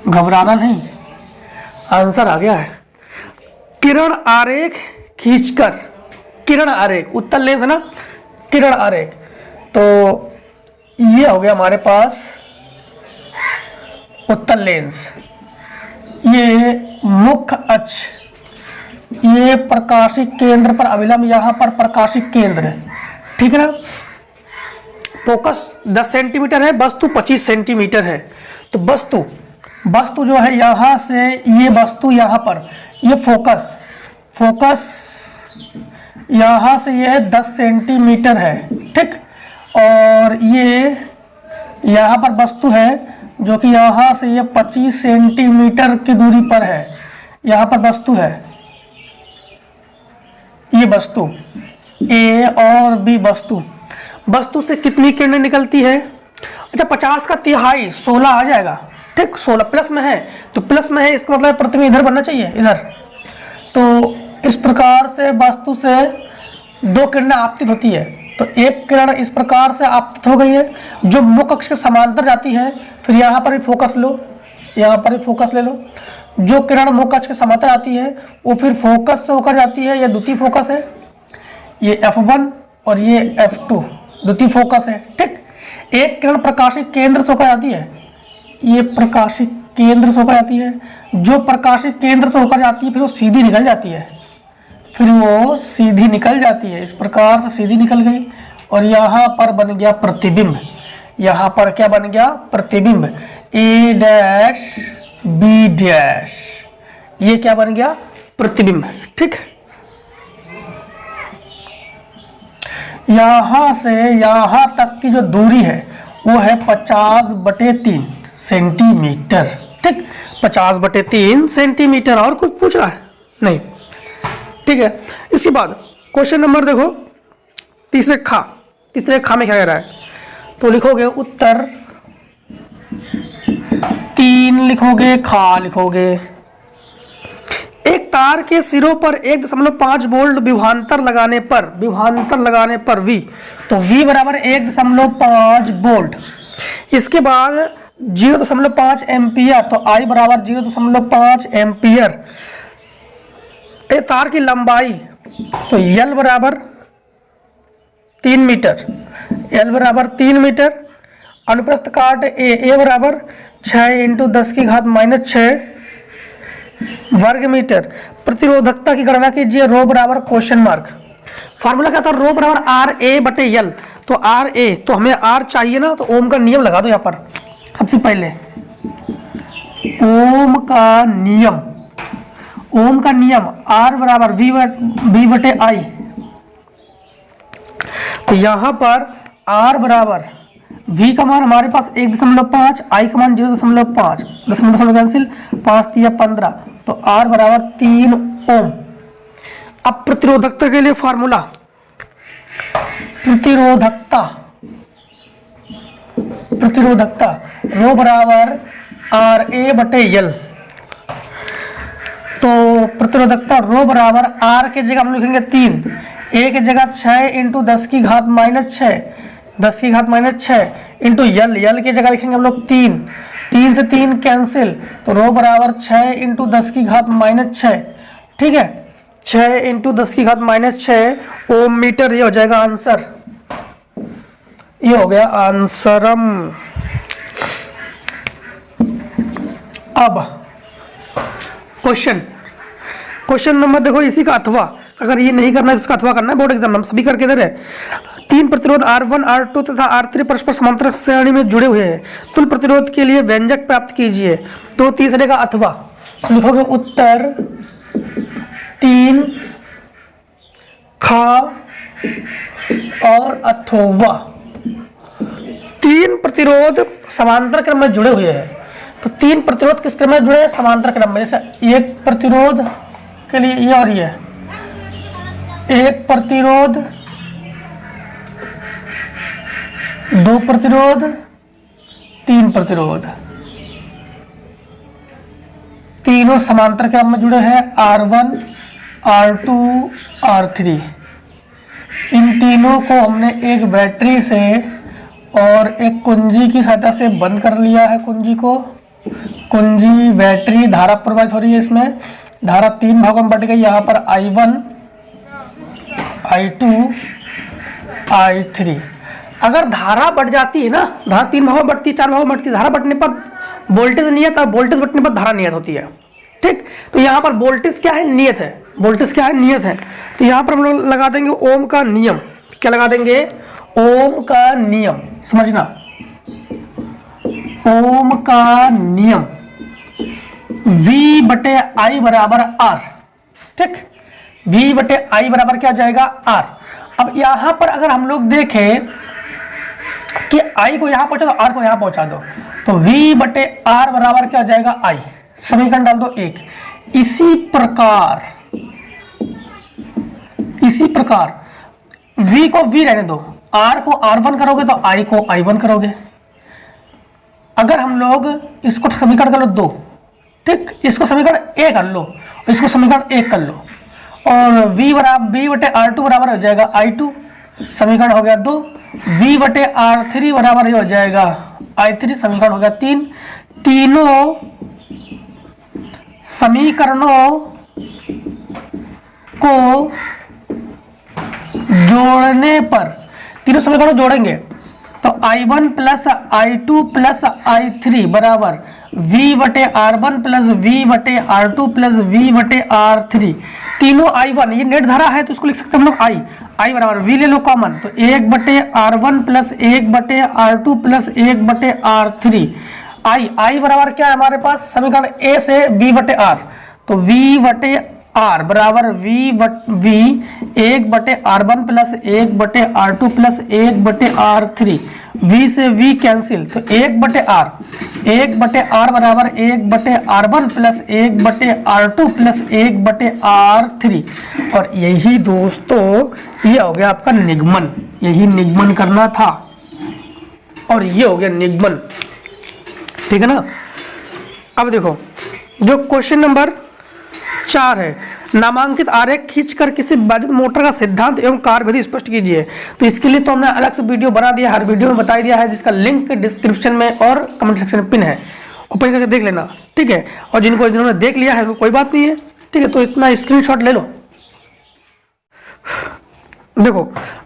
[SPEAKER 1] घबराना नहीं, आंसर आ गया है। किरण आरेख खींचकर, किरण आरेख उत्तल लेंस है ना, किरण आरेख। तो ये हो गया हमारे पास उत्तल लेंस, ये मुख्य अक्ष, ये प्रकाशिक केंद्र पर अभिलंब, यहाँ पर प्रकाशिक केंद्र है, ठीक है ना। फोकस 10 सेंटीमीटर है, वस्तु 25 सेंटीमीटर है। तो वस्तु जो है यहाँ से, ये वस्तु यहाँ पर, ये फोकस यहाँ से ये 10 सेंटीमीटर है, ठीक। और ये यहाँ पर वस्तु है जो कि यहाँ से ये 25 सेंटीमीटर की दूरी पर है। यहाँ पर वस्तु है, ये वस्तु ए और बी वस्तु से कितनी किरणें निकलती है। अच्छा 50 का तिहाई 16 आ जाएगा, ठीक। 16 प्लस में है तो प्लस में है, इसका मतलब प्रतिबिंब इधर बनना चाहिए, इधर। तो इस प्रकार से वस्तु से 2 किरणें आपतित होती है। तो एक किरण इस प्रकार से आपतित हो गई है जो मुख्य अक्ष के समांतर जाती है। फिर यहाँ पर भी फोकस लो, यहाँ पर भी फोकस ले लो। जो किरण मुख्य अक्ष के समांतर आती है वो फिर फोकस से होकर जाती है, यह द्वितीय फोकस है, ये F1 और ये F2 द्वितीय फोकस है, ठीक। एक किरण प्रकाशिक केंद्र से होकर जाती है, ये प्रकाशिक केंद्र से होकर जाती है। जो प्रकाशिक केंद्र से होकर जाती है फिर वो सीधी निकल जाती है, इस प्रकार से सीधी निकल गई और यहाँ पर बन गया प्रतिबिंब। यहाँ पर क्या बन गया, प्रतिबिंब A डैश B डैश, ये क्या बन गया, प्रतिबिंब, ठीक। यहाँ से यहाँ तक की जो दूरी है वो है 50/3 सेंटीमीटर, ठीक। 50/3 सेंटीमीटर। और कुछ पूछ रहा है नहीं, ठीक है। इसके बाद क्वेश्चन नंबर देखो तीसरे खा में क्या कह रहा है। तो लिखोगे उत्तर 3 लिखोगे, खा लिखोगे। एक तार के सिरों पर 1.5 वोल्ट विभवांतर लगाने पर V, तो V बराबर 1.5 वोल्ट। इसके बाद 0.5 एम्पियर, तो I बराबर 0.5 एम्पियर। एक तार की लंबाई, तो L बराबर 3 मीटर, अनुप्रस्थ काट A बराबर 6 × 10⁻⁶ वर्ग मीटर। प्रतिरोधकता की गणना कीजिए, रो बराबर क्वेश्चन मार्क। फार्मूला क्या था, रो बराबर आर ए बटे यल। तो आर ए, तो हमें आर चाहिए ना, तो ओम का नियम लगा दो यहाँ पर। सबसे पहले ओम का नियम, ओम का नियम आर बराबर वी बटे आई। तो यहाँ पर आर बराबर v का मान हमारे पास 1.5, आई का मान 0.5, दशमलव कैंसिल, 5 3 15, तो R बराबर 3 ओम। अब प्रतिरोधकता के लिए फार्मूला, प्रतिरोधकता रो बराबर आर ए बटे यल। तो प्रतिरोधकता रो बराबर आर के जगह हम लिखेंगे 3, ए के जगह 6 इंटू 10 की घात -6, 10 की घात -6 इंटू यल, यल की जगह लिखेंगे हम लोग 3, 3 से 3 कैंसिल, तो रो बराबर 6 इंटू 10 की घात -6, ठीक है, 6 इंटू 10 की घात -6 ओम मीटर। ये हो जाएगा आंसर, ये हो गया आंसरम। अब क्वेश्चन नंबर देखो इसी का अथवा, अगर ये नहीं करना है तो इसका अथवा करना है, बोर्ड एग्जाम हम सभी करके दे रहे हैं। 3 प्रतिरोध R1 R2 तथा R3 परस्पर समांतर श्रेणी में जुड़े हुए हैं, तुल्य प्रतिरोध के लिए व्यंजक प्राप्त कीजिए। तो तीसरे का अथवा, तो लिखोगे उत्तर 3 खा और अथवा। 3 प्रतिरोध समांतर क्रम में जुड़े हुए हैं, तो 3 प्रतिरोध किस क्रम में जुड़े हैं, समांतर क्रम में। जैसे एक प्रतिरोध के लिए ये और ये, एक प्रतिरोध, 2 प्रतिरोध, 3 प्रतिरोध, तीनों समांतर क्रम में जुड़े हैं, R1 R2 R3। इन तीनों को हमने एक बैटरी से और एक कुंजी की सहायता से बंद कर लिया है। कुंजी को, कुंजी बैटरी, धारा प्रवाहित हो रही है, इसमें धारा 3 भागों में बट गई। यहाँ पर I1 I2 I3। अगर धारा बढ़ जाती है ना, धारा 3 भागों में बढ़ती है, 4 भागों में बढ़ती है, धारा बढ़ने पर वोल्टेज नियत और वोल्टेज बढ़ने पर धारा नियत होती है, ठीक। तो यहाँ पर वोल्टेज क्या है, नियत है, वोल्टेज क्या है, नियत है। तो यहाँ पर हम लोग लगा देंगे ओम का नियम। क्या लगा देंगे, ओम का नियम, समझना, ओम का नियम V बटे I बराबर R, ठीक। V बटे I बराबर क्या जाएगा, R। अब यहां पर अगर हम लोग देखें कि I को यहां पहुंचा दो, R को यहां पहुंचा दो, तो V बटे R बराबर क्या जाएगा, I। समीकरण डाल दो 1। इसी प्रकार V को V रहने दो, R को R1 करोगे तो I को I1 करोगे। अगर हम लोग इसको समीकरण कर लो 2, ठीक, इसको समीकरण A कर लो, इसको समीकरण 1 कर लो, और V बटे R2 बराबर हो जाएगा I2, समीकरण हो गया 2। V बटे R3 बराबर हो जाएगा I3, समीकरण हो गया 3। तीनों समीकरणों को जोड़ने पर, तीनों समीकरणों जोड़ेंगे तो I1 plus I2 plus I3 बराबर V बटे R1 प्लस V बटे R2 प्लस V बटे R3। तीनों I1, ये नेट धारा है तो इसको लिख सकते हैं हम लोग I बराबर V ले लो कॉमन, तो 1 बटे R1 प्लस 1 बटे R2 प्लस 1 बटे R3। I बराबर क्या है हमारे पास, समीकरण A से V बटे R, तो V बटे R बराबर V 1 बटे R1 प्लस 1 बटे R2 प्लस 1 बटे R3। V से V कैंसिल, तो 1 बटे R बराबर 1 बटे R1 प्लस 1 बटे R2 प्लस 1 बटे R3। और यही दोस्तों, ये हो गया आपका निगमन, यही निगमन करना था, और ये हो गया निगमन, ठीक है ना। अब देखो जो क्वेश्चन नंबर 4 है, नामांकित आरेख खींचकर किसी विभाजित मोटर का सिद्धांत एवं कार्यविधि स्पष्ट कीजिए। तो इसके लिए तो हमने अलग से वीडियो बना दिया, हर वीडियो में बता दिया है, जिसका लिंक डिस्क्रिप्शन में और कमेंट सेक्शन में पिन है, ओपन करके देख लेना, ठीक है। और जिन्होंने देख लिया है कोई बात नहीं है, ठीक है, तो इतना स्क्रीनशॉट ले लो। देखो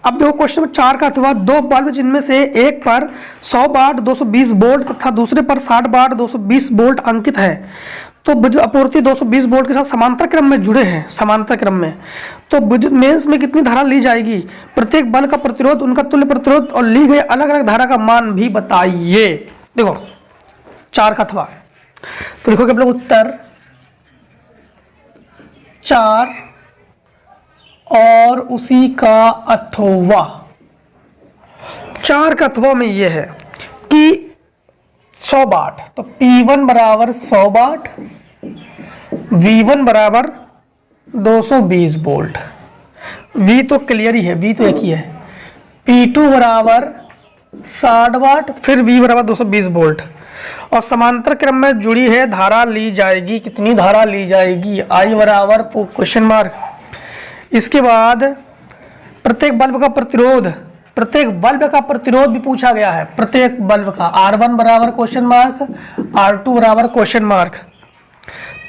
[SPEAKER 1] अब देखो क्वेश्चन नंबर 4 का अथवा, 2 बल्ब जिनमें से एक पर 100 वाट 220 वोल्ट तथा दूसरे पर 60 वाट 220 वोल्ट अंकित है, तो विद्युत आपूर्ति 220 वोल्ट के साथ समांतर क्रम में जुड़े हैं, समांतर क्रम में, तो विद्युत मेंस में कितनी धारा ली जाएगी, प्रत्येक बल का प्रतिरोध, उनका तुल्य प्रतिरोध और ली गई अलग अलग धारा का मान भी बताइए। देखो 4 का अथवा, तो लिखोगे आप लोग उत्तर 4 और उसी का अथवा। 4 का अथवा में ये है कि 100 वाट, तो P1 बराबर 100 वाट, V1 बराबर 220 वोल्ट। V तो क्लियर ही है, V तो एक ही है। P2 बराबर 60 वाट, फिर V बराबर 220 वोल्ट, और समांतर क्रम में जुड़ी है धारा ली जाएगी। कितनी धारा ली जाएगी, I बराबर क्वेश्चन मार्क। इसके बाद प्रत्येक बल्ब का प्रतिरोध, प्रत्येक बल्ब का प्रतिरोध भी पूछा गया है, प्रत्येक बल्ब का। R1 बराबर क्वेश्चन मार्क, R2 बराबर क्वेश्चन मार्क।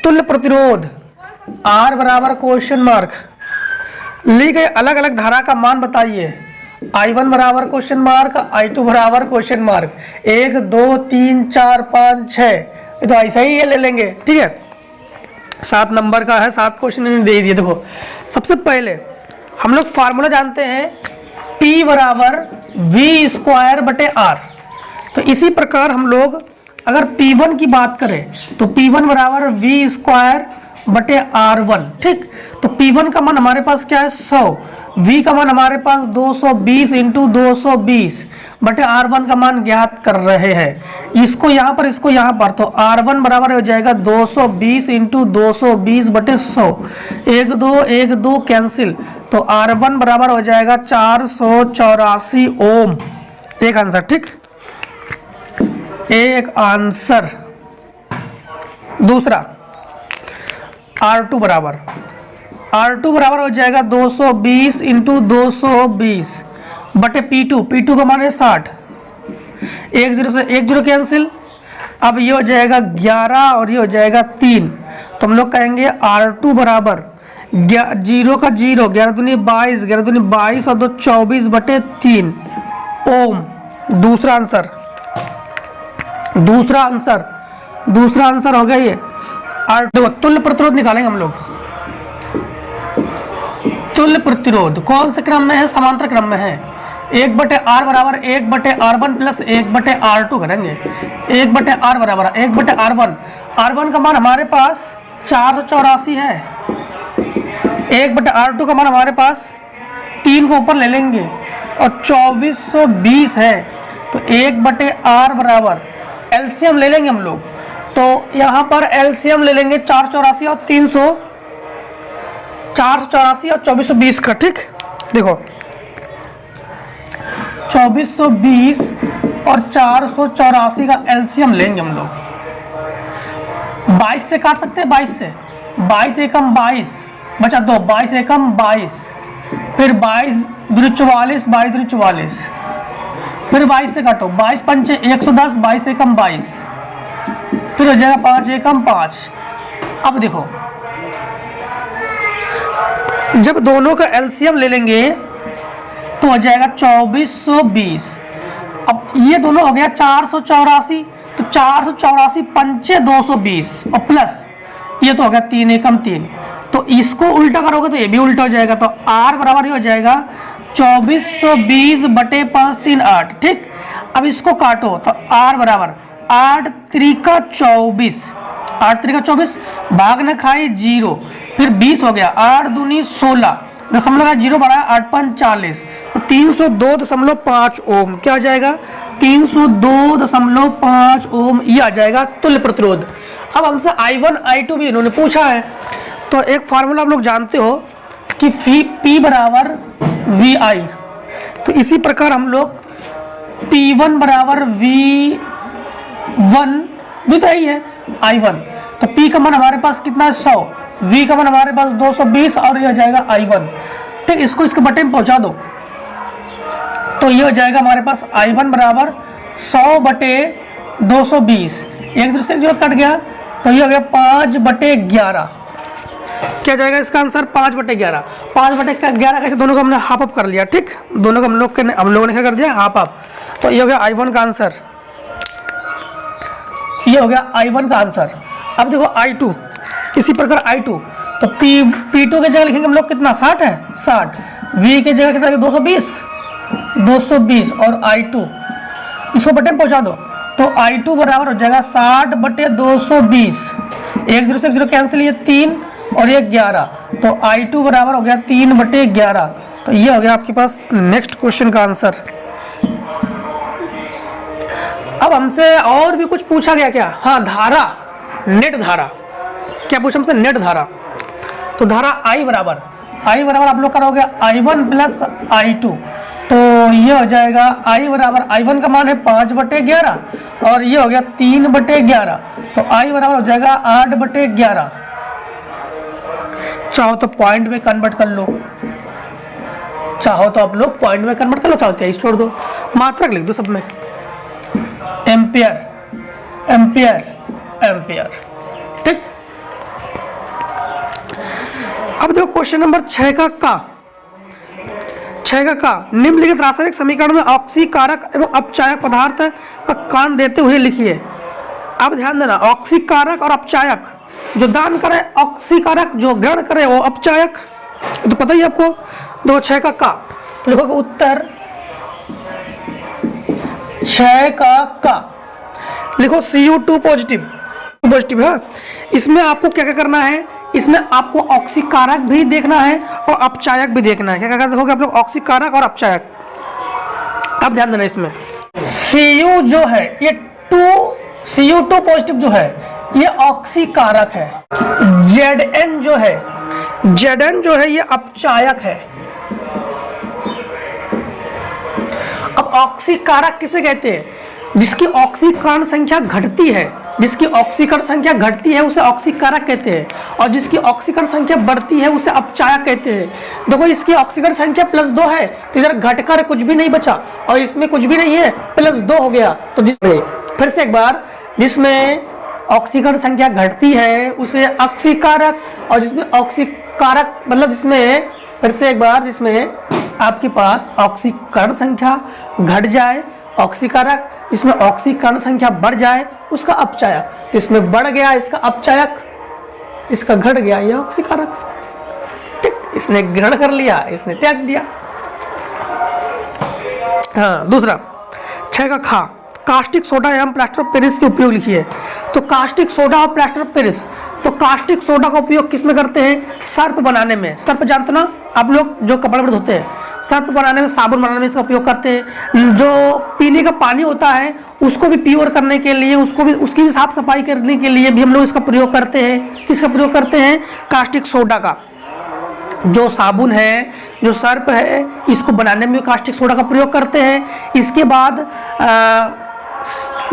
[SPEAKER 1] तुल्य प्रतिरोध R बराबर क्वेश्चन मार्क। ली गई अलग अलग धारा का मान बताइए। I1 बराबर क्वेश्चन मार्क, I2 बराबर क्वेश्चन मार्क। 1 2 3 4 5 6, ये तो ऐसा ही ये ले लेंगे, ठीक है। 7 नंबर का है, 7 क्वेश्चन इन्हें दे दिए। देखो सबसे पहले हम लोग फार्मूला जानते हैं, P बराबर V स्क्वायर बटे R। तो इसी प्रकार हम लोग अगर P1 की बात करें तो P1 बराबर V स्क्वायर बटे R1, ठीक। तो P1 का मान हमारे पास क्या है 100, V का मान हमारे पास 220 इंटू 220 बटे R1 का मान ज्ञात कर रहे हैं। इसको यहाँ पर, इसको यहाँ पर, तो R1 बराबर हो जाएगा 220 इंटू 220 बटे 100। 1 2 1 2 कैंसिल, तो R1 बराबर हो जाएगा 484 ओम। एक आंसर, ठीक, एक आंसर। दूसरा R2 बराबर, R2 बराबर हो जाएगा 220 इंटू 220 बटे P2, P2 का मान है 60। 1 0 से 1 0 कैंसिल, अब ये हो जाएगा 11 और ये हो जाएगा 3। तो हम लोग कहेंगे R2 बराबर 0 का 0, 11 दूनी 22, 11 दूनी 22 और 2 24 बटे 3 ओम। दूसरा आंसर, दूसरा आंसर, दूसरा आंसर हो गया ये। देखो तुल्य प्रतिरोध निकालेंगे हम लोग। तुल्य प्रतिरोध कौन से क्रम में है, समांतर क्रम में है। 1 बटे R बराबर 1 बटे R1 प्लस 1 बटे R2 करेंगे। 1 बटे R बराबर 1 बटे R1, R1 का मान हमारे पास 484 है। 1 बटे R2 का मान हमारे पास 3 को ऊपर ले लेंगे और 2420 है। तो 1 बटे R बराबर एलसीएम ले लेंगे हम लोग, तो यहाँ पर एलसीएम ले लेंगे 484 और 300, 484 और 2420 का, ठीक। देखो 2420 और 484 का एलसीएम लेंगे हम लोग। 22 से काट सकते हैं, 22 से, 22 एकम 22 बचा 2, 22 एकम 22, फिर 22 दूनी 44, 22 दूनी 44, फिर 22 से काटो, 22 पंचे 110, 22 एकम 22, फिर हो जाएगा 5 एकम 5। अब देखो जब दोनों का एलसीएम ले लेंगे तो हो जाएगा 2420। अब ये दोनों हो गया 484, तो 484 पंचे 220 और प्लस ये तो हो गया 3 एकम 3। तो इसको उल्टा करोगे तो ये भी उल्टा हो जाएगा। तो R बराबर ही हो जाएगा 2420 बटे 5 3 8, ठीक। अब इसको काटो तो R बराबर 8 त्रिका 24, 8 त्रिका 24, भाग न खाई 0, फिर 20 हो गया, 8 दूनी 16, दशमलव 0 बढ़ा 8 5 40, तो 302.5 ओम। क्या आ जाएगा 302.5 ओम, ये आ जाएगा तुल्य प्रतिरोध। अब हमसे I1 I2 भी इन्होंने पूछा है, तो एक फार्मूला आप लोग जानते हो कि P बराबर VI। तो इसी प्रकार हम लोग P1 बराबर V1 भी तो यही है I1, तो P का मान हमारे पास कितना है 100, V का मान हमारे पास 220 और ये हो जाएगा I1, ठीक। इसको इसके बटे में पहुंचा दो तो ये हो जाएगा हमारे पास I1 बराबर 100 बटे 220, एक दूसरे से जो कट गया तो ये हो गया 5 बटे 11। क्या जाएगा इसका आंसर 5 बटे 11। 5 बटे 11 कैसे, दोनों को हमने हाफ अप कर लिया, ठीक। दोनों को हम लोगों ने क्या कर दिया, हाफ अप। तो ये हो गया I1 का आंसर। ये हो गया I1 का आंसर। अब देखो I2, इसी प्रकार I2, तो P2 के जगह लिखेंगे हम लोग कितना, 60 है, 60। V के जगह कितना, 220 और I2 इसको बटे में पहुंचा दो, तो I2 बराबर हो जाएगा 60 बटे 220, एक जीरो से एक जीरो कैंसिल, ये 3 और ये 11, तो I2 बराबर हो गया 3 बटे 11। तो ये हो गया आपके पास नेक्स्ट क्वेश्चन का आंसर। अब हमसे और भी कुछ पूछा गया क्या, हाँ धारा, नेट धारा, क्या पूछा हमसे, नेट धारा। तो धारा I बराबर आप लोग करोगे I1 प्लस I2, तो ये हो जाएगा I बराबर, I1 का मान है 5 बटे 11 और ये हो गया 3 बटे 11, तो I बराबर हो जाएगा 8 बटे 11। चाहो तो पॉइंट में कन्वर्ट कर लो, चाहो तो आप लोग पॉइंट में कन्वर्ट कर लो, चाहो तो छोड़ दो, मात्रक लिख दो सब में, एम्पियर एम्पियर एम्पियर, ठीक। अब देखो क्वेश्चन नंबर 6 का निम्नलिखित रासायनिक समीकरण में ऑक्सीकारक एवं अपचायक पदार्थ का कान देते हुए लिखिए। अब ध्यान देना, ऑक्सीकारक और अपचायक, जो दान करे ऑक्सीकारक, जो ग्रहण करे वो अपचायक, तो पता ही आपको। दो 6 का तो लिखोगे उत्तर 6 का लिखो Cu2 पॉजिटिव है। इसमें आपको क्या क्या करना है, इसमें आपको ऑक्सीकारक भी देखना है और अपचायक भी देखना है। क्या क्या देखोगे आप लोग, ऑक्सीकारक और अपचायक। अब ध्यान देना, इसमें Cu जो है ये Cu2 पॉजिटिव जो है ये ऑक्सीकारक है, Zn जो है ये अपचायक है। अब ऑक्सीकारक किसे कहते हैं, जिसकी ऑक्सीकरण संख्या घटती है, जिसकी ऑक्सीकरण संख्या घटती है उसे ऑक्सीकारक कहते हैं, और जिसकी ऑक्सीकरण संख्या बढ़ती है उसे अपचायक कहते हैं। देखो इसकी ऑक्सीकरण संख्या +2 है, तो इधर घटकर कुछ भी नहीं बचा, और इसमें कुछ भी नहीं है, +2 हो गया। तो जिसमें फिर से एक बार, जिसमें ऑक्सीकरण संख्या घटती है उसे ऑक्सीकारक, और जिसमें ऑक्सीकारक मतलब जिसमें, फिर से एक बार, जिसमें आपके पास ऑक्सीकरण संख्या घट जाए ऑक्सीकारक, इसमें ऑक्सीकरण संख्या बढ़ जाए उसका अपचायक। तो इसमें बढ़ गया इसका अपचायक, इसका घट गया ये ऑक्सीकारक, ठीक। इसने ग्रहण कर लिया, इसने त्याग दिया। हाँ, दूसरा 6 का खा, कास्टिक सोडा एवं प्लास्टर ऑफ पेरिस के उपयोग लिखिए। तो कास्टिक सोडा और प्लास्टर ऑफ पेरिस, तो कास्टिक सोडा का उपयोग किस में करते हैं, सर्प बनाने में। सर्प जानते ना आप लोग, जो कपड़े वपड़े धोते हैं, सर्प बनाने में, साबुन बनाने में इसका उपयोग करते हैं। जो पीने का पानी होता है उसको भी प्योर करने के लिए, उसकी भी साफ सफाई करने के लिए भी हम लोग इसका प्रयोग करते हैं। किसका प्रयोग करते हैं, कास्टिक सोडा का। जो साबुन है, जो सर्प है, इसको बनाने में कास्टिक सोडा का प्रयोग करते हैं। इसके बाद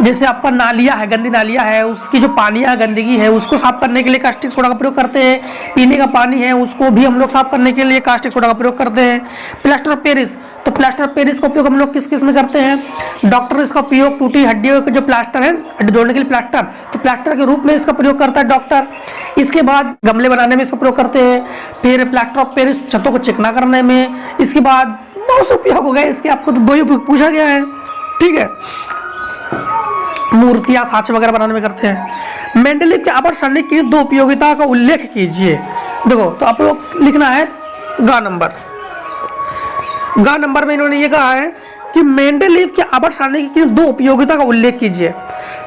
[SPEAKER 1] जैसे आपका नालियाँ है, गंदी नालियाँ है, उसकी जो पानी है, गंदगी है, उसको साफ करने के लिए कास्टिक सोडा का प्रयोग करते हैं। पीने का पानी है उसको भी हम लोग साफ करने के लिए कास्टिक सोडा का प्रयोग करते हैं। प्लास्टर ऑफ पेरिस, तो प्लास्टर ऑफ पेरिस का उपयोग हम लोग किस किस में करते हैं, डॉक्टर इसका उपयोग टूटी हड्डियों के जो प्लास्टर है, हड्डी जोड़ने के लिए प्लास्टर, तो प्लास्टर के रूप में इसका प्रयोग करता है डॉक्टर। इसके बाद गमले बनाने में इसका प्रयोग करते हैं। फिर प्लास्टर ऑफ पेरिस छतों को चिकना करने में। इसके बाद बहुत से उपयोग हो गए इसके, आपको तो 2 ही पूछा गया है, ठीक है। मूर्तियां, साँचे वगैरह बनाने में करते हैं। मेंडलीव के आवर्त सारणी की 2 उपयोगिता का उल्लेख कीजिए। देखो तो आप लोग लिखना है ग नंबर में इन्होंने ये कहा है कि मेंडलीव के आवर्त सारणी की 2 उपयोगिता का उल्लेख कीजिए।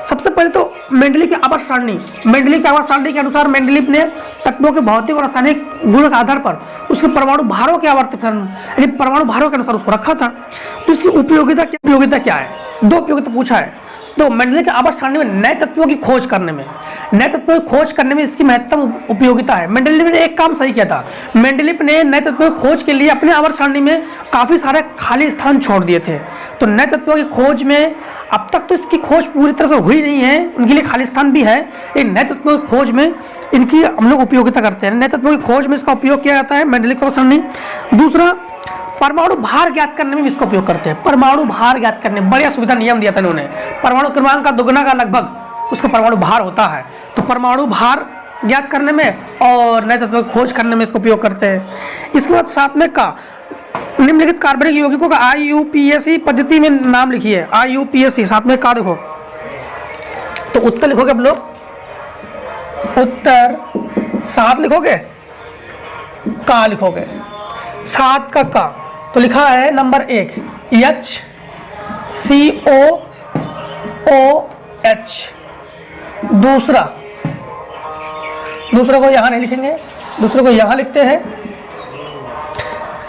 [SPEAKER 1] सबसे पहले तो मेंडलीव की आवर्त सारणी के अनुसार मेंडलीव ने तत्वों के भौतिक और रासायनिक गुणों के आधार पर उसके परमाणु भारों के यानी परमाणु भारों के अनुसार उसको रखा था। तो इसकी उपयोगिता क्या है, 2 उपयोगिता पूछा है। तो मेंडलीव के आवर्त सारणी में नए तत्वों की खोज करने में इसकी महत्वपूर्ण उपयोगिता है। मेंडलीव ने एक काम सही किया था, मेंडलीव ने नए तत्वों की खोज के लिए अपने आवर्त सारणी में काफी सारे खाली स्थान छोड़ दिए थे। तो नए तत्वों की खोज में अब तक तो इसकी खोज पूरी तरह से हुई नहीं है, उनके लिए खाली स्थान भी है, लेकिन नए तत्वों की खोज में इनकी हम लोग उपयोगिता करते हैं। नए तत्वों की खोज में इसका उपयोग किया जाता है मेंडलीव की आवर्त सारणी। दूसरा, परमाणु भार ज्ञात करने में भी इसका उपयोग करते हैं। परमाणु भार ज्ञात करने, बढ़िया सुविधा नियम दिया था इन्होंने, परमाणु क्रमांक का दुगना का लगभग उसका परमाणु भार होता है। तो परमाणु भार ज्ञात करने में और नए तत्वों की खोज करने में इसका उपयोग करते हैं। इसके बाद 7 में का निम्नलिखित कार्बनिक यौगिकों का IUPAC पद्धति में नाम लिखिए। IUPAC 7 में का देखो, तो उत्तर लिखोगे आप लोग, उत्तर 7 लिखोगे, का लिखोगे, 7 का का। तो लिखा है नंबर 1 HCOOH। दूसरा को यहां नहीं लिखेंगे, दूसरे को यहां लिखते हैं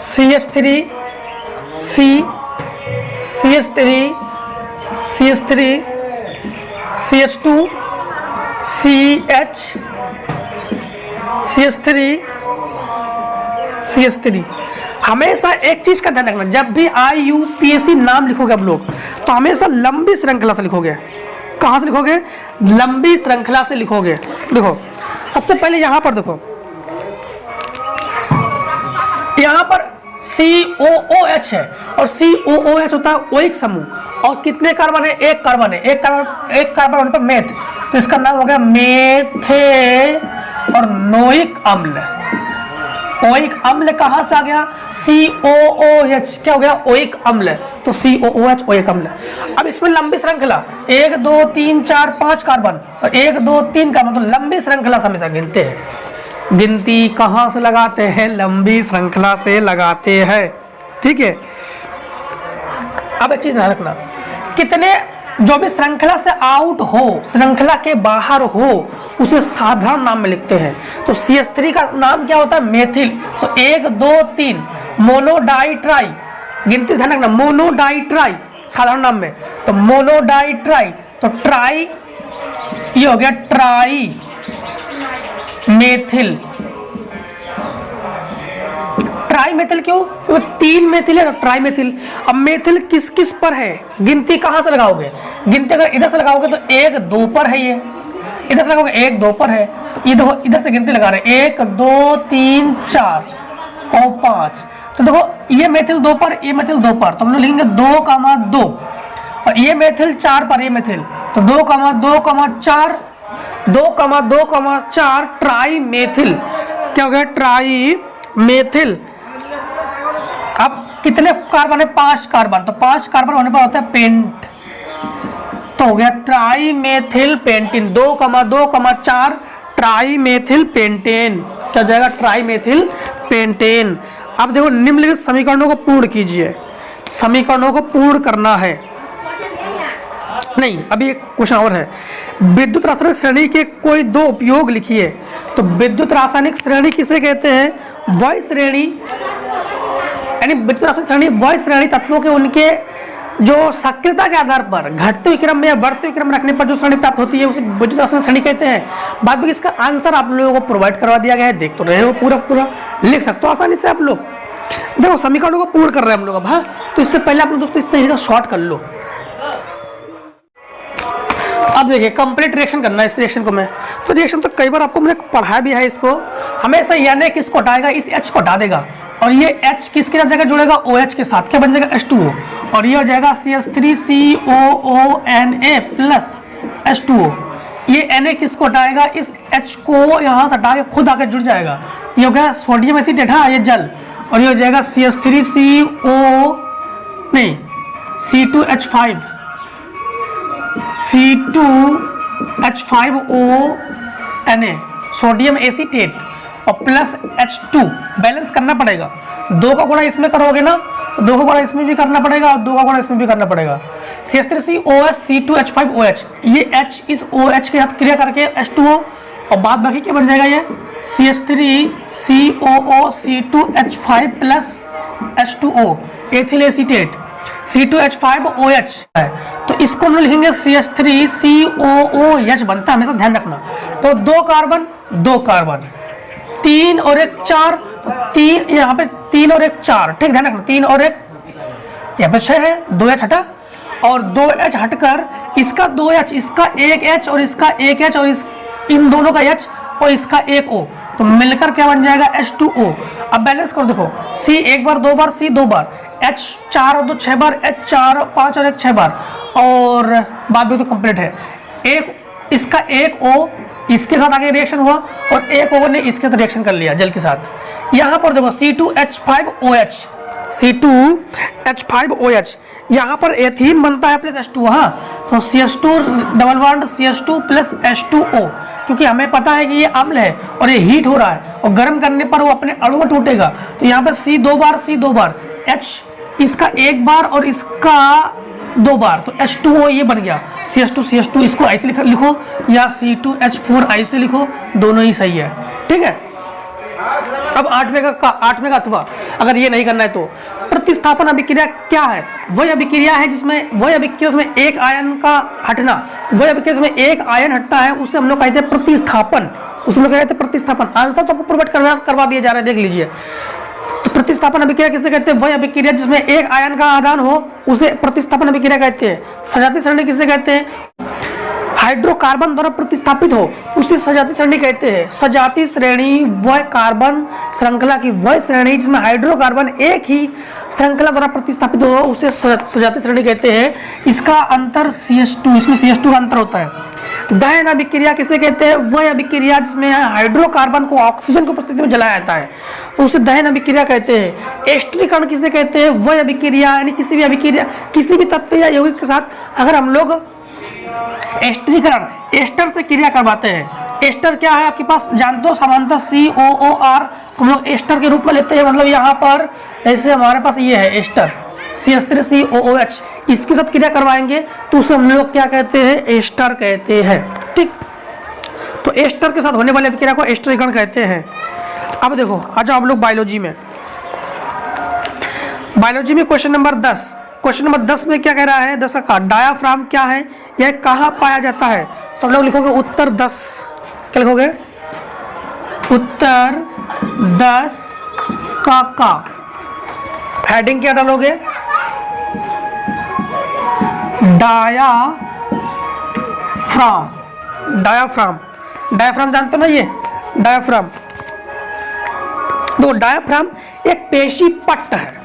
[SPEAKER 1] CH3 CH2 CH3 हमेशा एक चीज का ध्यान रखना, जब भी IUPAC नाम लिखोगे आप लोग तो हमेशा लंबी श्रृंखला से लिखोगे। कहां से लिखोगे? लंबी श्रृंखला से लिखोगे। देखो सबसे पहले यहां पर देखो, यहां पर COOH है और COOH होता है ओइक समूह, और कितने कार्बन है? एक कार्बन है, एक कार्बन होने पर मेथ, तो इसका नाम हो गया मेथेनोइक अम्ल। ओइक अम्ल कहां से आ गया? COOH, क्या हो गया? ओइक अम्ल, तो COOH ओइक अम्ल। अब इसमें लंबी श्रृंखला 1 2 3 4 5 कार्बन और 1 2 3 कार्बन, तो लंबी श्रृंखला से हमेशा गिनते हैं। गिनती कहां से लगाते हैं? लंबी श्रृंखला से लगाते हैं, ठीक है। अब एक चीज ध्यान रखना, कितने जो भी श्रृंखला से आउट हो, श्रृंखला के बाहर हो, उसे साधारण नाम में लिखते हैं। तो CH3 का नाम क्या होता है? मेथिल। तो 1 2 3 मोनोडाइट्राई, गिनती ध्यान रखना, मोनोडाइट्राई साधारण नाम में, तो मोनोडाइट्राई, तो ट्राई, ये हो गया ट्राई मेथिल। ट्राई मेथिल क्यों? तो 3 मेथिल है ना, ट्राई मेथिल। अब मेथिल किस किस पर है? गिनती कहां से लगाओगे? गिनती अगर इधर से लगाओगे तो 1 2 पर है, ये इधर से लगाओगे 1 2 पर है, तो ये देखो इधर से गिनती लगा रहे 1 2 3 4 और 5, तो देखो ये मेथिल 2 पर, ये मेथिल 2 पर, तो हम लोग लिखेंगे 2,2, और ये मेथिल 4 पर, ये मेथिल, तो 2,2,4 2,2,4 ट्राई मेथिल। क्या हो गया? Try methyl. अब कितने कार्बन है? 5 कार्बन, तो 5 कार्बन होने पर होता है पेंट, तो हो गया try methyl pentane. 2,2,4 try methyl pentane, क्या हो जाएगा? Try methyl pentane. अब देखो निम्नलिखित समीकरणों को पूर्ण कीजिए। समीकरणों को पूर्ण करना है, नहीं अभी एक क्वेश्चन और है। विद्युत रासायनिक श्रेणी के कोई 2 उपयोग लिखिए। तो विद्युत रासायनिक श्रेणी किसे कहते हैं? वह श्रेणी, यानी विद्युत रासायनिक श्रेणी वह श्रेणी तत्वों के उनके जो सक्रियता के आधार पर घटते हुए क्रम में या बढ़ते हुए क्रम रखने पर जो श्रेणी प्राप्त होती है उसे विद्युत रासायनिक श्रेणी कहते हैं। बाद में इसका आंसर आप लोगों को प्रोवाइड करवा दिया गया है, देख तो रहे हो, पूरा लिख सकते हो आसानी से आप लोग। देखो समीकरणों को पूर्ण कर रहे हैं हम लोग अब, हाँ, तो इससे पहले आप लोग दोस्तों इस तरीके का शॉर्ट कर लो। अब देखिए कंप्लीट रिएक्शन करना है इस रिएक्शन को। मैं तो रिएक्शन तो कई बार आपको मैंने पढ़ाया भी है इसको। हमेशा यानी किसको हटाएगा? इस H को हटा देगा, और ये H किसके साथ जगह जुड़ेगा? OH के साथ, क्या बन जाएगा? H2O, और ये हो जाएगा CH3COONA प्लस H2O। ये Na किसको हटाएगा? इस H को यहाँ से हटा के खुद आके जुड़ जाएगा, ये हो गया सोडियम एसिटेट, हाँ ये जल, और ये हो जाएगा C2H5ONA सोडियम एसिटेट और प्लस H2, बैलेंस करना पड़ेगा। 2 का गुणा इसमें करोगे ना, 2 का गुणा इसमें भी करना पड़ेगा और 2 का गुणा इसमें भी करना पड़ेगा। CH3COH C2H5OH, ये H इस OH के साथ क्रिया करके H2O, और बाद बाकी क्या बन जाएगा? ये CH3COO C2H5 plus H2O ethyl acetate C2H5OH है, तो इसको हम लिखेंगे CH3COOH बनता है, हमेशा ध्यान रखना। तो 2 कार्बन 2 कार्बन, 3 और 1 4, तो 3 यहाँ पे 3 और 1 4, ठीक ध्यान रखना, 3 और 1 यहाँ पे 6 है, 2H हटा, और 2H हटकर इसका 2H, इसका 1H और इसका 1H और इन दोनों का H और इसका 1O, तो मिलकर क्या बन जाएगा? H2O। अब बैलेंस करो, देखो C 1 बार 2 बार, C 2 बार, H 4 और 2 6 बार, H 4 5 और 1 6 बार, और बाद में तो कंप्लीट है। एक इसका 1O इसके साथ आगे रिएक्शन हुआ और 1O ने इसके साथ रिएक्शन कर लिया जल के साथ। यहाँ पर देखो C2H5OH, C2H5OH, यहाँ पर एथीन बनता है प्लस H2, हाँ, तो CH2 double bond CH2 plus H2O, क्योंकि हमें पता है कि ये अम्ल है और ये हीट हो रहा है और गर्म करने पर वो अपने अणु में टूटेगा, तो यहाँ पर C दो बार, H इसका एक बार और इसका दो बार, तो H2O ये बन गया, CH2 इसको ऐसे लिखो या C2H4 ऐसे लिखो, दोनों ही सही है, ठीक है। अब 8वें का अथवा अगर ये नहीं करना है तो प्रतिस्थापन अभिक्रिया क्या है? वह अभिक्रिया है जिसमें एक आयन का हटना, वह अभिक्रिया जिसमें एक आयन हटता है उसे हम लोग कहते हैं प्रतिस्थापन, उसमें लोग कहते हैं प्रतिस्थापन। आंसर तो आपको प्रोवाइड करवा दिया जा रहा है, देख लीजिए। तो प्रतिस्थापन अभिक्रिया किसे कहते हैं? वह अभिक्रिया जिसमें एक आयन का आदान हो उसे प्रतिस्थापन अभिक्रिया कहते हैं। सजातीय सरणी किसे कहते हैं? हाइड्रोकार्बन द्वारा प्रतिस्थापित हो उसे सजातीय श्रेणी कहते हैं। सजातीय श्रेणी वह कार्बन श्रृंखला की वह श्रेणी जिसमें हाइड्रोकार्बन एक ही श्रृंखला द्वारा प्रतिस्थापित हो उसे सजातीय श्रेणी कहते हैं। इसका अंतर CH2, इसमें CH2 का अंतर होता है। दहन अभिक्रिया किसे कहते हैं? वह अभिक्रिया जिसमें हाइड्रोकार्बन को ऑक्सीजन की उपस्थिति में जलाया जाता है तो उसे दहन अभिक्रिया कहते हैं। एस्टरीकरण किसे कहते हैं? वह अभिक्रिया यानी किसी भी अभिक्रिया किसी भी तत्व या यौगिक के साथ अगर हम लोग एस्टरीकरण एस्टर से क्रिया करवाते हैं। एस्टर क्या है आपके पास जानते हो? समांतर COOR हम लोग एस्टर के रूप में लेते हैं, मतलब यहाँ पर ऐसे हमारे पास ये है एस्टर CH3COOH, इसके साथ क्रिया करवाएंगे तो उसे हम लोग क्या कहते हैं? एस्टर कहते हैं, ठीक। तो एस्टर के साथ होने वाले क्रिया को एस्टरीकरण कहते हैं। अब देखो आ जाओ आप लोग बायोलॉजी में क्वेश्चन नंबर 10। क्वेश्चन नंबर 10 में क्या कह रहा है? 10 का डायाफ्राम क्या है, यह कहाँ पाया जाता है? तो हम लोग लिखोगे उत्तर 10, क्या लिखोगे? उत्तर 10 का हेडिंग क्या डालोगे? डायाफ्राम जानते हो ना, ये डायाफ्राम। तो डायाफ्राम एक पेशी पट्ट है।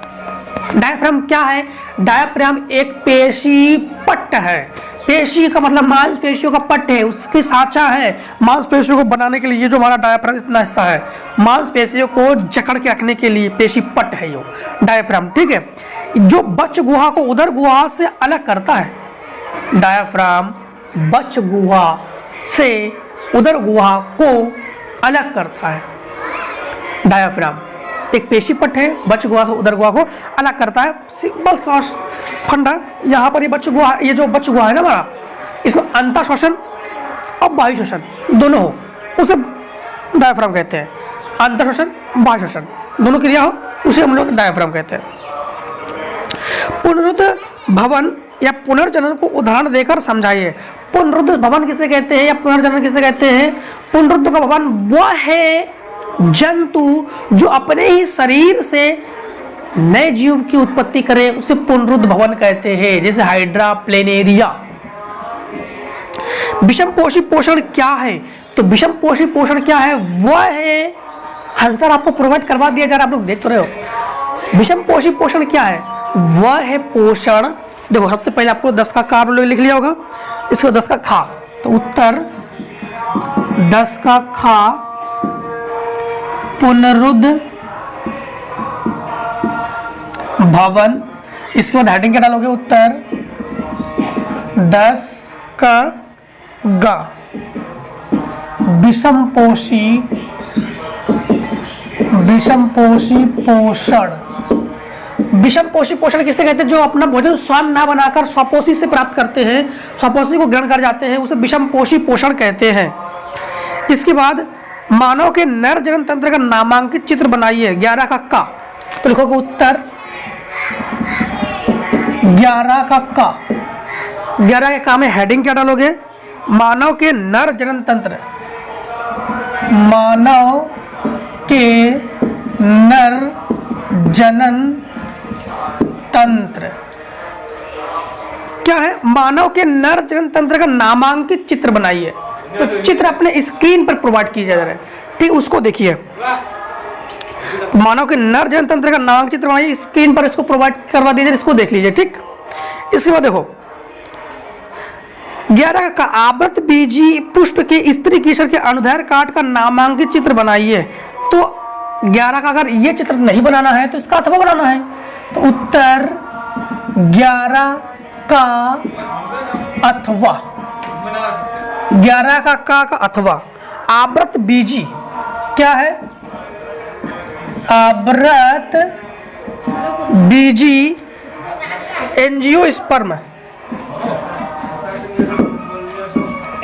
[SPEAKER 1] डायाफ्राम क्या है? डायाफ्राम एक पेशी पट्ट है। पेशी का मतलब मांसपेशियों का पट्ट है, उसकी साँचा है। मांसपेशियों को बनाने के लिए ये जो हमारा डायाफ्राम इतना हिस्सा है, मांसपेशियों को जकड़ के रखने के लिए पेशी पट्ट है ये डायाफ्राम, ठीक है। जो बच्च गुहा को उदर गुहा से अलग करता है, डायाफ्राम बच्च गुहा से उदर गुहा को अलग करता है। डायाफ्राम एक पेशी पट्ट है, बच्च गुहा से उदर गुहा को अलग करता है। सिंपल सा फंडा यहाँ पर ये जो बच्च गुहा है ना हमारा, इसमें अंतर श्वसन और बाह्य श्वसन दोनों हो उसे डायाफ्राम कहते हैं। अंतर श्वसन बाह्य श्वसन दोनों क्रिया हो उसे हम लोग डायाफ्राम कहते हैं। पुनरुद्ध भवन या पुनर्जनन को उदाहरण देकर समझाइए। पुनरुद्ध भवन किसे कहते हैं या पुनर्जनन किसे कहते हैं? पुनरुद्ध का भवन वह है जंतु जो अपने ही शरीर से नए जीव की उत्पत्ति करे, उसे पुनरुद्ध भवन कहते हैं। जैसे हाइड्रा, प्लेनेरिया। विषम पोषी पोषण क्या है? तो विषम पोषी पोषण क्या है? वह है, आंसर आपको प्रोवाइड करवा दिया जा रहा है, आप लोग देख तो रहे हो। विषम पोषी पोषण क्या है? वह है पोषण। देखो सबसे पहले आपको 10 का आप लोग लिख लिया होगा, इसको 10 का खा, तो उत्तर 10 का खा पुनरुद्ध भवन। इसके बाद हेडिंग क्या डालोगे? उत्तर 10 का गा विषम पोषी पोषण। विषम पोषी पोषण किसे कहते हैं? जो अपना भोजन स्वयं ना बनाकर स्वपोषी से प्राप्त करते हैं, स्वपोषी को ग्रहण कर जाते हैं, उसे विषम पोषी पोषण कहते हैं। इसके बाद मानव के नर जनन तंत्र का नामांकित चित्र बनाइए। 11 का का, तो लिखोगे उत्तर 11 का का। 11 के का में हेडिंग क्या डालोगे? मानव के नर जनन तंत्र। मानव के नर जनन तंत्र क्या है? मानव के नर जनन तंत्र का नामांकित चित्र बनाइए। तो चित्र अपने स्क्रीन पर प्रोवाइड किया जा रहा है, ठीक, उसको देखिए। मानव के नर जनन तंत्र का नामांकित चित्र बनाइए, स्क्रीन पर इसको प्रोवाइड करवा दीजिए, इसको देख लीजिए, ठीक। इसके बाद देखो 11 का आवृत बीजी पुष्प के स्त्री केसर के अनुदैर्घ्य काट का नामांकित चित्र बनाइए। तो 11 का अगर ये चित्र नहीं बनाना है तो इसका अथवा बनाना है। तो उत्तर 11 का अथवा, 11 का अथवा। आवृत बीजी क्या है? आवृत बीजी एंजियोस्पर्म,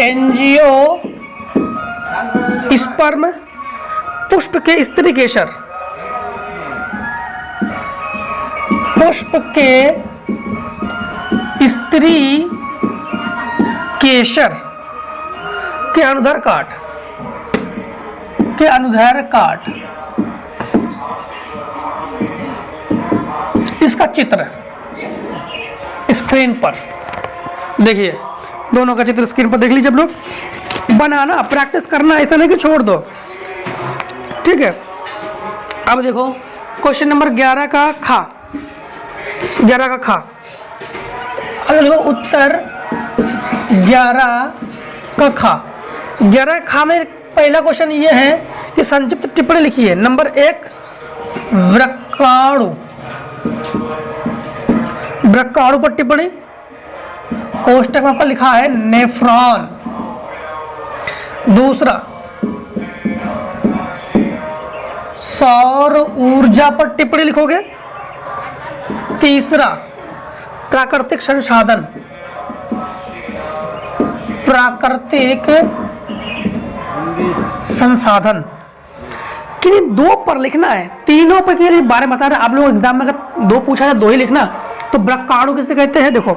[SPEAKER 1] एंजियोस्पर्म पुष्प के स्त्री केसर, पुष्प के स्त्री केसर के अनुदैर्घ्य काट, इसका चित्र स्क्रीन पर देखिए, दोनों का चित्र स्क्रीन पर देख लीजिए। आप लोग बनाना प्रैक्टिस करना, ऐसा नहीं कि छोड़ दो, ठीक है। अब देखो क्वेश्चन नंबर 11 का खा, 11 का खा। अब देखो उत्तर 11 का खा। 11 खा में पहला क्वेश्चन ये है कि संक्षिप्त टिप्पणी लिखिए। नंबर 1 वृक्काणु, वृक्काणु पर टिप्पणी, कोष्टक में आपका लिखा है नेफ्रॉन। दूसरा सौर ऊर्जा पर टिप्पणी लिखोगे। तीसरा प्राकृतिक संसाधन, प्राकृतिक संसाधन। किन्हीं दो पर लिखना है, तीनों पर के बारे में बता रहे। आप लोग एग्जाम में अगर दो पूछा है, दो ही लिखना। तो वृक्काणु किसे कहते हैं? देखो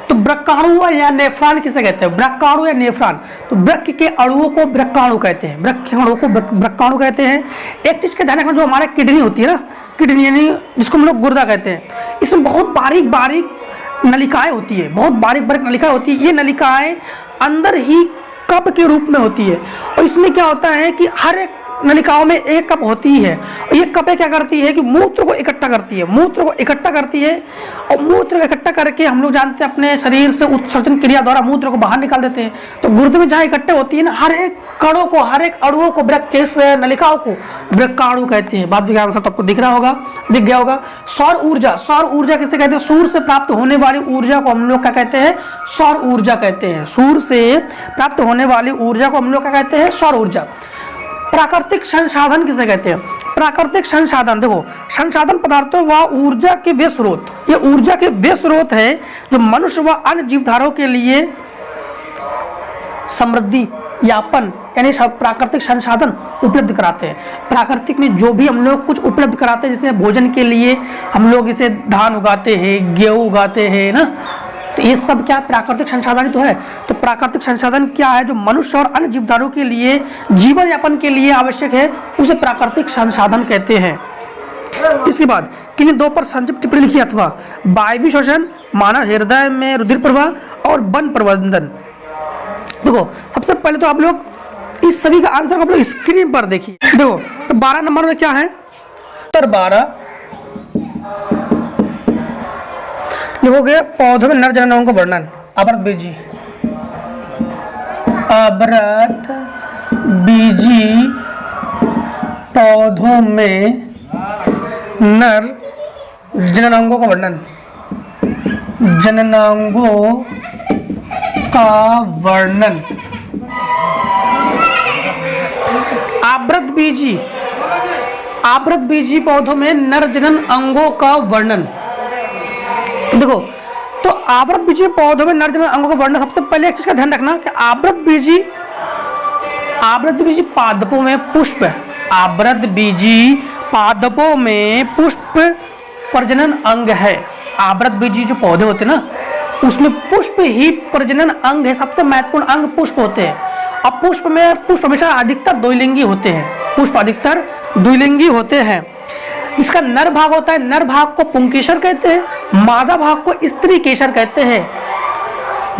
[SPEAKER 1] तो वृक्काणु या नेफ्रॉन किसे कहते हैं? वृक्काणु या नेफ्रॉन। तो वृक्क के अणुओं को वृक्काणु कहते हैं, वृक्क के अणुओं को वृक्काणु कहते हैं। एक चीज का ध्यान रखना, जो हमारे किडनी होती है ना, किडनी यानी जिसको हम लोग गुर्दा कहते हैं, इसमें बहुत बारीक बारीक नलिकाएं होती है, बहुत बारीक बारीक नलिकाएं होती है। ये नलिकाएं अंदर ही कप के रूप में होती है, और इसमें क्या होता है कि हर एक नलिकाओं में एक कप होती है। और ये कपें क्या करती है कि मूत्र को इकट्ठा करती है, मूत्र को इकट्ठा करती है, और मूत्र को इकट्ठा करके हम लोग जानते हैं अपने शरीर से उत्सर्जन क्रिया द्वारा मूत्र को बाहर निकाल देते हैं। तो गुर्दे में जहाँ इकट्ठे होती है ना, हर एक कणों को, हर एक अणुओं को, वृक्क के नलिकाओं को वृक्काणु कहते हैं। बात भी आंसर तो आपको दिख रहा होगा, दिख गया होगा। सौर ऊर्जा, सौर ऊर्जा किसे कहते हैं? सूर्य से प्राप्त होने वाली ऊर्जा को हम लोग क्या कहते हैं? सौर ऊर्जा कहते हैं। सूर्य से प्राप्त होने वाली ऊर्जा को हम लोग क्या कहते हैं? सौर ऊर्जा। प्राकृतिक संसाधन किसे कहते हैं? प्राकृतिक संसाधन, देखो संसाधन पदार्थों व ऊर्जा के वे स्रोत, ये ऊर्जा के वे स्रोत है जो मनुष्य व अन्य जीवधारों के लिए समृद्धि यापन यानी सब प्राकृतिक संसाधन उपलब्ध कराते हैं। प्राकृतिक में जो भी हम लोग कुछ उपलब्ध कराते हैं, जैसे भोजन के लिए हम लोग इसे धान उगाते हैं, गेहूं उगाते हैं ना, तो ये सब क्या प्राकृतिक संसाधन तो है। तो प्राकृतिक संसाधन क्या है? जो मनुष्य और अन्य जीवधारों के लिए जीवन यापन के लिए आवश्यक है, उसे प्राकृतिक संसाधन कहते हैं। इसके बाद किन्हीं दो पर संक्षिप्त टिप्पणी लिखी। अथवा वायवीय श्वसन, मानव हृदय में रुधिर प्रवाह और वन प्रबंधन। देखो सबसे पहले तो आप लोग इस सभी का आंसर को आप लोग स्क्रीन पर देखिए। देखो तो 12 नंबर में क्या है? उत्तर 12 लिखोगे पौधों में नर जननांगों का वर्णन। आवृत बीजी, आवृत बीजी पौधों में नर जननांगों का वर्णन, जननांगों का वर्णन। आवृत बीजी, आवृत बीजी पौधों में नर जनन अंगों का वर्णन। देखो तो आवृत बीजी पौधों में नर जनन अंगों का वर्णन। सबसे पहले एक चीज का ध्यान रखना कि आवृत बीजी पादपों में पुष्प, आवृत बीजी पादपों में पुष्प प्रजनन अंग है। आवृत बीजी जो पौधे होते हैं ना, उसमें पुष्प ही प्रजनन अंग है। सबसे महत्वपूर्ण अंग पुष्प होते हैं। अब पुष्प हमेशा अधिकतर द्विलिंगी होते हैं, पुष्प अधिकतर द्विलिंगी होते हैं। इसका नर भाग होता है, नर भाग को पुंकेसर कहते हैं, मादा भाग को स्त्री केसर कहते हैं।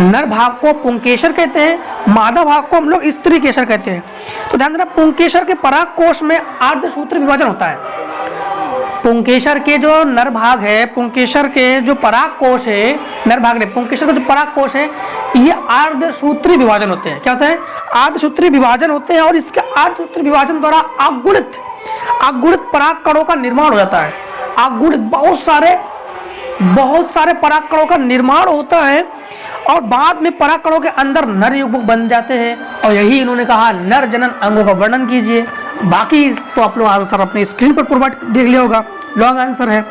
[SPEAKER 1] नर भाग को पुंकेसर कहते हैं, मादा भाग को हम लोग स्त्री केसर कहते हैं। तो ध्यान देना, पुंकेसर के पराग कोश में अर्धसूत्री विभाजन होता है। पुंकेसर के जो नर भाग है, पुंकेसर के जो पराग कोश है, नर भाग नहीं, पुंकेसर का जो पराग कोश है, ये अर्धसूत्री विभाजन होते हैं। क्या होता है? अर्धसूत्री विभाजन होते हैं। और इसके अर्धसूत्री विभाजन द्वारा अगुणित पराग कणों का निर्माण हो जाता है। अगुणित बहुत सारे परागकणों का निर्माण होता है और बाद में परागकणों के अंदर नर युग्मक बन जाते हैं। और यही इन्होंने कहा नर जनन अंगों का वर्णन कीजिए। बाकी तो आप लोग आंसर अपनी स्क्रीन पर प्रोवाइड देख लिया होगा, लॉन्ग आंसर है।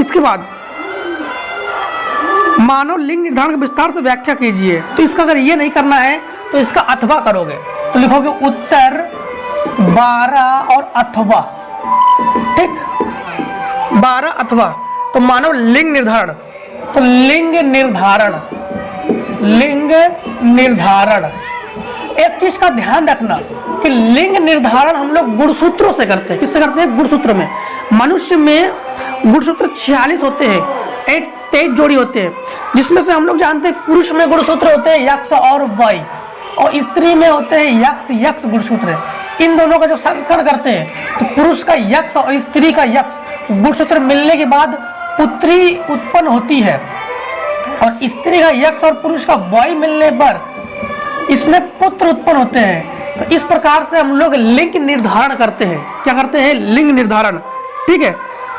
[SPEAKER 1] इसके बाद मानव लिंग निर्धारण का विस्तार से व्याख्या कीजिए। तो इसका अगर ये नहीं करना है तो इसका अथवा करोगे तो लिखोगे उत्तर 12 और अथवा, ठीक, 12 अथवा। तो मानव लिंग निर्धारण, तो लिंग निर्धारण एक चीज का ध्यान रखना कि लिंग निर्धारण हम लोग गुणसूत्रों से करते हैं। किससे करते हैं? गुणसूत्र में। मनुष्य में गुणसूत्र 46 होते हैं, 23 जोड़ी होते हैं, जिसमें से हम लोग जानते हैं पुरुष में गुणसूत्र होते हैं यक्ष और वाई, और स्त्री में होते हैं यक्ष गुणसूत्र। इन दोनों का जब संकरण करते हैं तो पुरुष का यक्ष और स्त्री का यक्ष गुणसूत्र मिलने के बाद पुत्री उत्पन्न होती है, और स्त्री का यक्ष और पुरुष का वाई मिलने पर इसमें पुत्र उत्पन्न होते हैं। तो इस प्रकार से हम लोग लिंग निर्धारण करते हैं। क्या करते हैं? लिंग निर्धारण, ठीक है।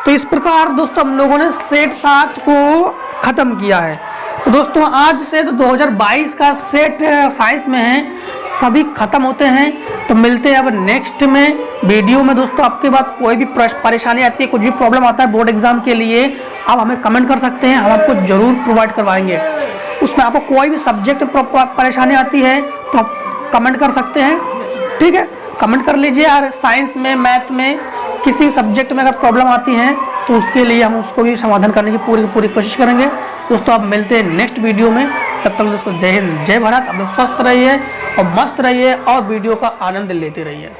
[SPEAKER 1] तो इस प्रकार दोस्तों हम लोगों ने सेट 7 को खत्म किया है। तो दोस्तों आज से तो 2022 का सेट साइंस में है सभी खत्म होते हैं। तो मिलते हैं अब नेक्स्ट में वीडियो में। दोस्तों आपके बाद कोई भी परेशानी आती है, कुछ भी प्रॉब्लम आता है बोर्ड एग्जाम के लिए, आप हमें कमेंट कर सकते हैं, हम आपको जरूर प्रोवाइड करवाएंगे। उसमें आपको कोई भी सब्जेक्ट परेशानी आती है तो आप कमेंट कर सकते हैं, ठीक है, कमेंट कर लीजिए। और साइंस में, मैथ में, किसी भी सब्जेक्ट में अगर प्रॉब्लम आती है तो उसके लिए हम उसको भी समाधान करने की पूरी कोशिश करेंगे। दोस्तों आप मिलते हैं नेक्स्ट वीडियो में। तब तक दोस्तों जय हिंद, जय भारत। आप लोग स्वस्थ रहिए और मस्त रहिए और वीडियो का आनंद लेते रहिए।